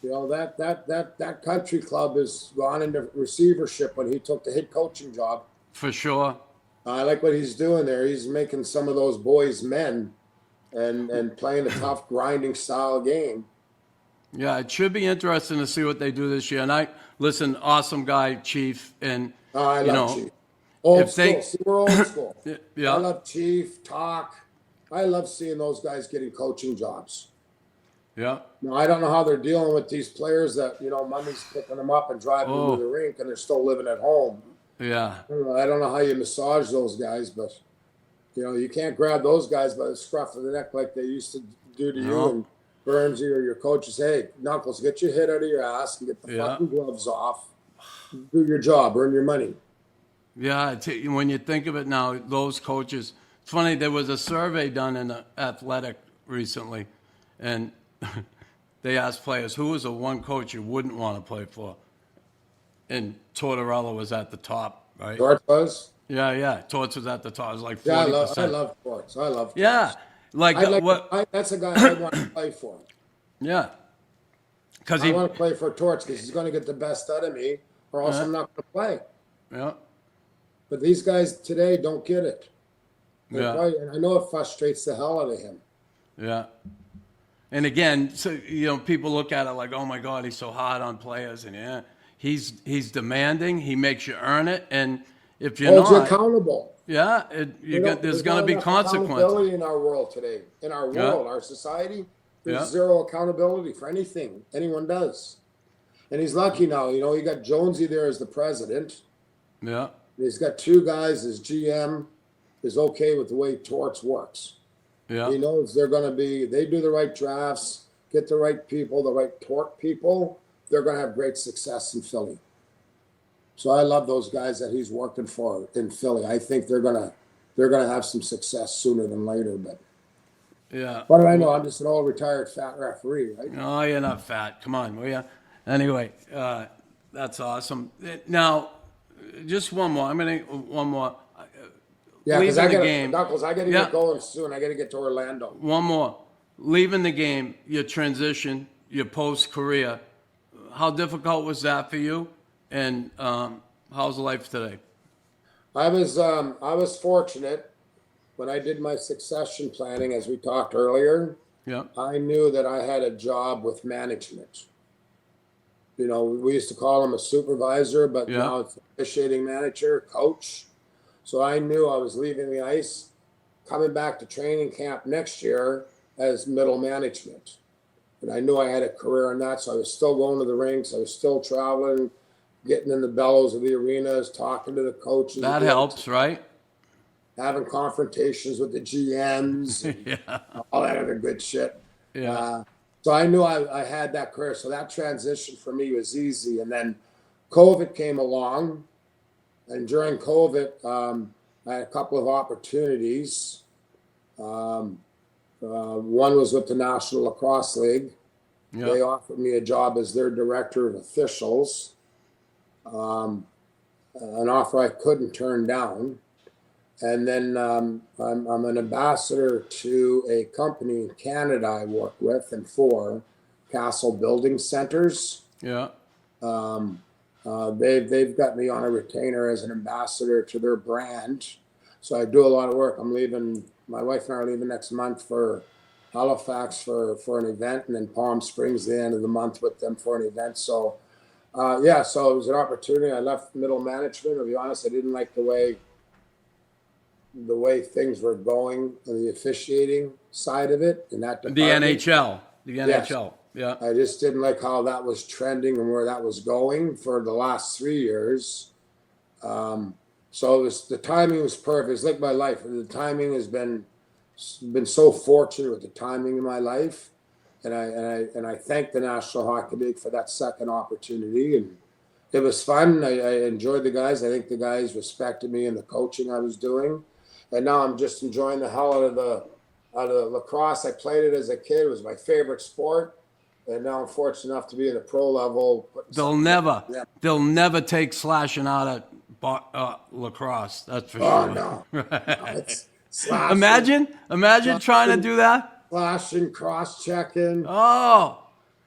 That country club has gone into receivership when he took the head coaching job. For sure. I like what he's doing there. He's making some of those boys men and playing a tough, grinding style game. Yeah, it should be interesting to see what they do this year. And listen, awesome guy, Chief. And, I love Chief. Old school. See, we're old school. Yeah. I love Chief, Talk. I love seeing those guys getting coaching jobs. Yeah. Now, I don't know how they're dealing with these players that, money's picking them up and driving them to the rink and they're still living at home. Yeah. I don't know how you massage those guys, but, you can't grab those guys by the scruff of the neck like they used to do to you and Burnsy or your coaches. Hey, Knuckles, get your head out of your ass and get the fucking gloves off. Do your job, earn your money. Yeah, when you think of it now, those coaches, it's funny, there was a survey done in Athletic recently, and they asked players, who was the one coach you wouldn't want to play for? And Tortorella was at the top, right? Torts was? Yeah. Torts was at the top. It was like 40%. I love Torts. I love Torts. Yeah. That's a guy I want to play for. Yeah. I want to play for Torts because he's going to get the best out of me, or else I'm not going to play. Yeah. But these guys today don't get it. And I know it frustrates the hell out of him. Yeah. And again, so people look at it like, oh my God, he's so hard on players, and he's demanding. He makes you earn it, and if you're Holds not, you accountable. Yeah, there's going to be consequences. Accountability in our world today, in our world, our society, there's zero accountability for anything anyone does. And he's lucky now. You got Jonesy there as the president. Yeah. He's got two guys. His GM is okay with the way Torts works. Yeah. He knows they do the right drafts, get the right people, the right Tort people. They're going to have great success in Philly. So I love those guys that he's working for in Philly. I think they're gonna have some success sooner than later. But what do I know? I'm just an old retired fat referee, right? No, you're not fat. Come on, will you? Anyway, that's awesome. Now, just one more. One more. Yeah, because I got to Yeah. get going soon. I got to get to Orlando. One more. Leaving the game, your transition, your post-career, how difficult was that for you? And how's life today? I was fortunate when I did my succession planning, as we talked earlier. Yeah. I knew that I had a job with management. We used to call him a supervisor, but now it's officiating manager, coach. So I knew I was leaving the ice, coming back to training camp next year as middle management. And I knew I had a career in that, so I was still going to the rinks. I was still traveling, getting in the bellows of the arenas, talking to the coaches. That helps, right? Having confrontations with the GMs, and all that other good shit. Yeah. So I knew I had that career. So that transition for me was easy. And then COVID came along. And during COVID, I had a couple of opportunities. One was with the National Lacrosse League. Yep. They offered me a job as their director of officials. An offer I couldn't turn down. And then I'm an ambassador to a company in Canada I work with and for, Castle Building Centers. Yeah. They've got me on a retainer as an ambassador to their brand. So I do a lot of work. My wife and I are leaving next month for Halifax for an event, and then Palm Springs the end of the month with them for an event. So, so it was an opportunity. I left middle management. To be honest, I didn't like the way things were going on the officiating side of it in that department. The NHL. Yeah. I just didn't like how that was trending and where that was going for the last 3 years. So the timing was perfect. It's like my life. The timing has been so fortunate with the timing in my life. And I thank the National Hockey League for that second opportunity. And it was fun. I enjoyed the guys. I think the guys respected me and the coaching I was doing. And now I'm just enjoying the hell out of the lacrosse. I played it as a kid. It was my favorite sport. And now I'm fortunate enough to be in the pro level. They'll never take slashing out of lacrosse. That's for sure. No. It's imagine trying to do that. Slashing, cross-checking. Oh.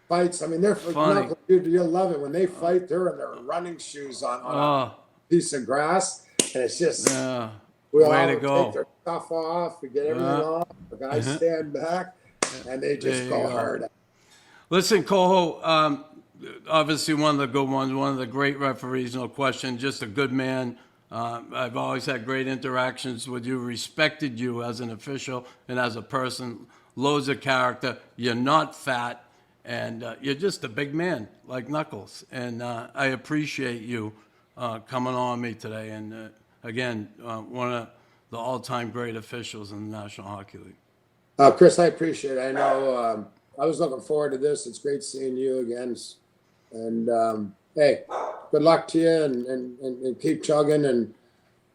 Fights. I mean, they're funny. You'll love it. When they fight, they're in their running shoes on a piece of grass. And it's just, Yeah. we all Way to take go. their stuff off, we get everything off, the guys stand back, and they just There go you go. hard. Listen, Koho, obviously one of the good ones, one of the great referees, no question, just a good man. I've always had great interactions with you, respected you as an official and as a person, loads of character. You're not fat, and you're just a big man like Knuckles. And I appreciate you coming on me today. And again, one of the all-time great officials in the National Hockey League. Chris, I appreciate it. I know I was looking forward to this. It's great seeing you again. And hey, good luck to you and keep chugging. And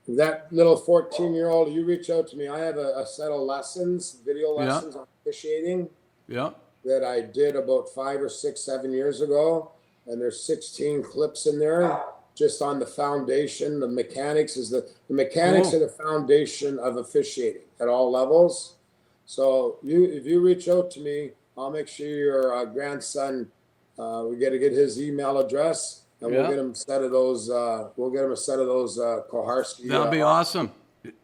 that little 14-year-old, you reach out to me. I have a set of lessons, video lessons on officiating that I did about 5 or 6, 7 years ago. And there's 16 clips in there just on the foundation. The mechanics is the mechanics are the foundation of officiating at all levels. So if you reach out to me, I'll make sure your grandson, we got to get his email address, and we'll get him a set of those. We'll get him a set of those Koharski. That'll be awesome.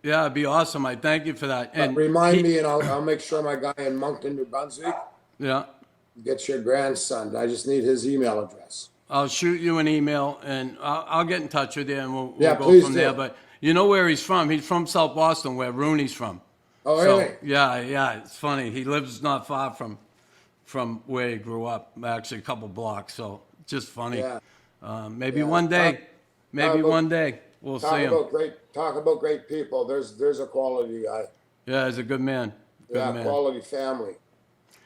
Yeah, it'd be awesome. I thank you for that. And remind me, and I'll make sure my guy in Moncton, New Brunswick, yeah, gets your grandson. I just need his email address. I'll shoot you an email, and I'll get in touch with you, and we'll please go from do. there. But you know where he's from? He's from South Boston, where Rooney's from. Oh, really? Yeah, it's funny. He lives not far from where he grew up, actually a couple blocks. So just funny. Yeah. Maybe one day, we'll see him. Talk about great people. There's a quality guy. Yeah, he's a good man. Quality family.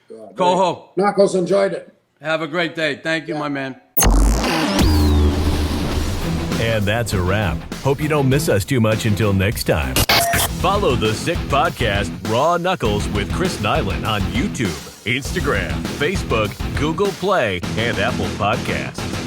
Yeah, Koho, Knuckles enjoyed it. have a great day. Thank you, my man. And that's a wrap. Hope you don't miss us too much until next time. Follow the Sick Podcast Raw Knuckles with Chris Nilan on YouTube, Instagram, Facebook, Google Play, and Apple Podcasts.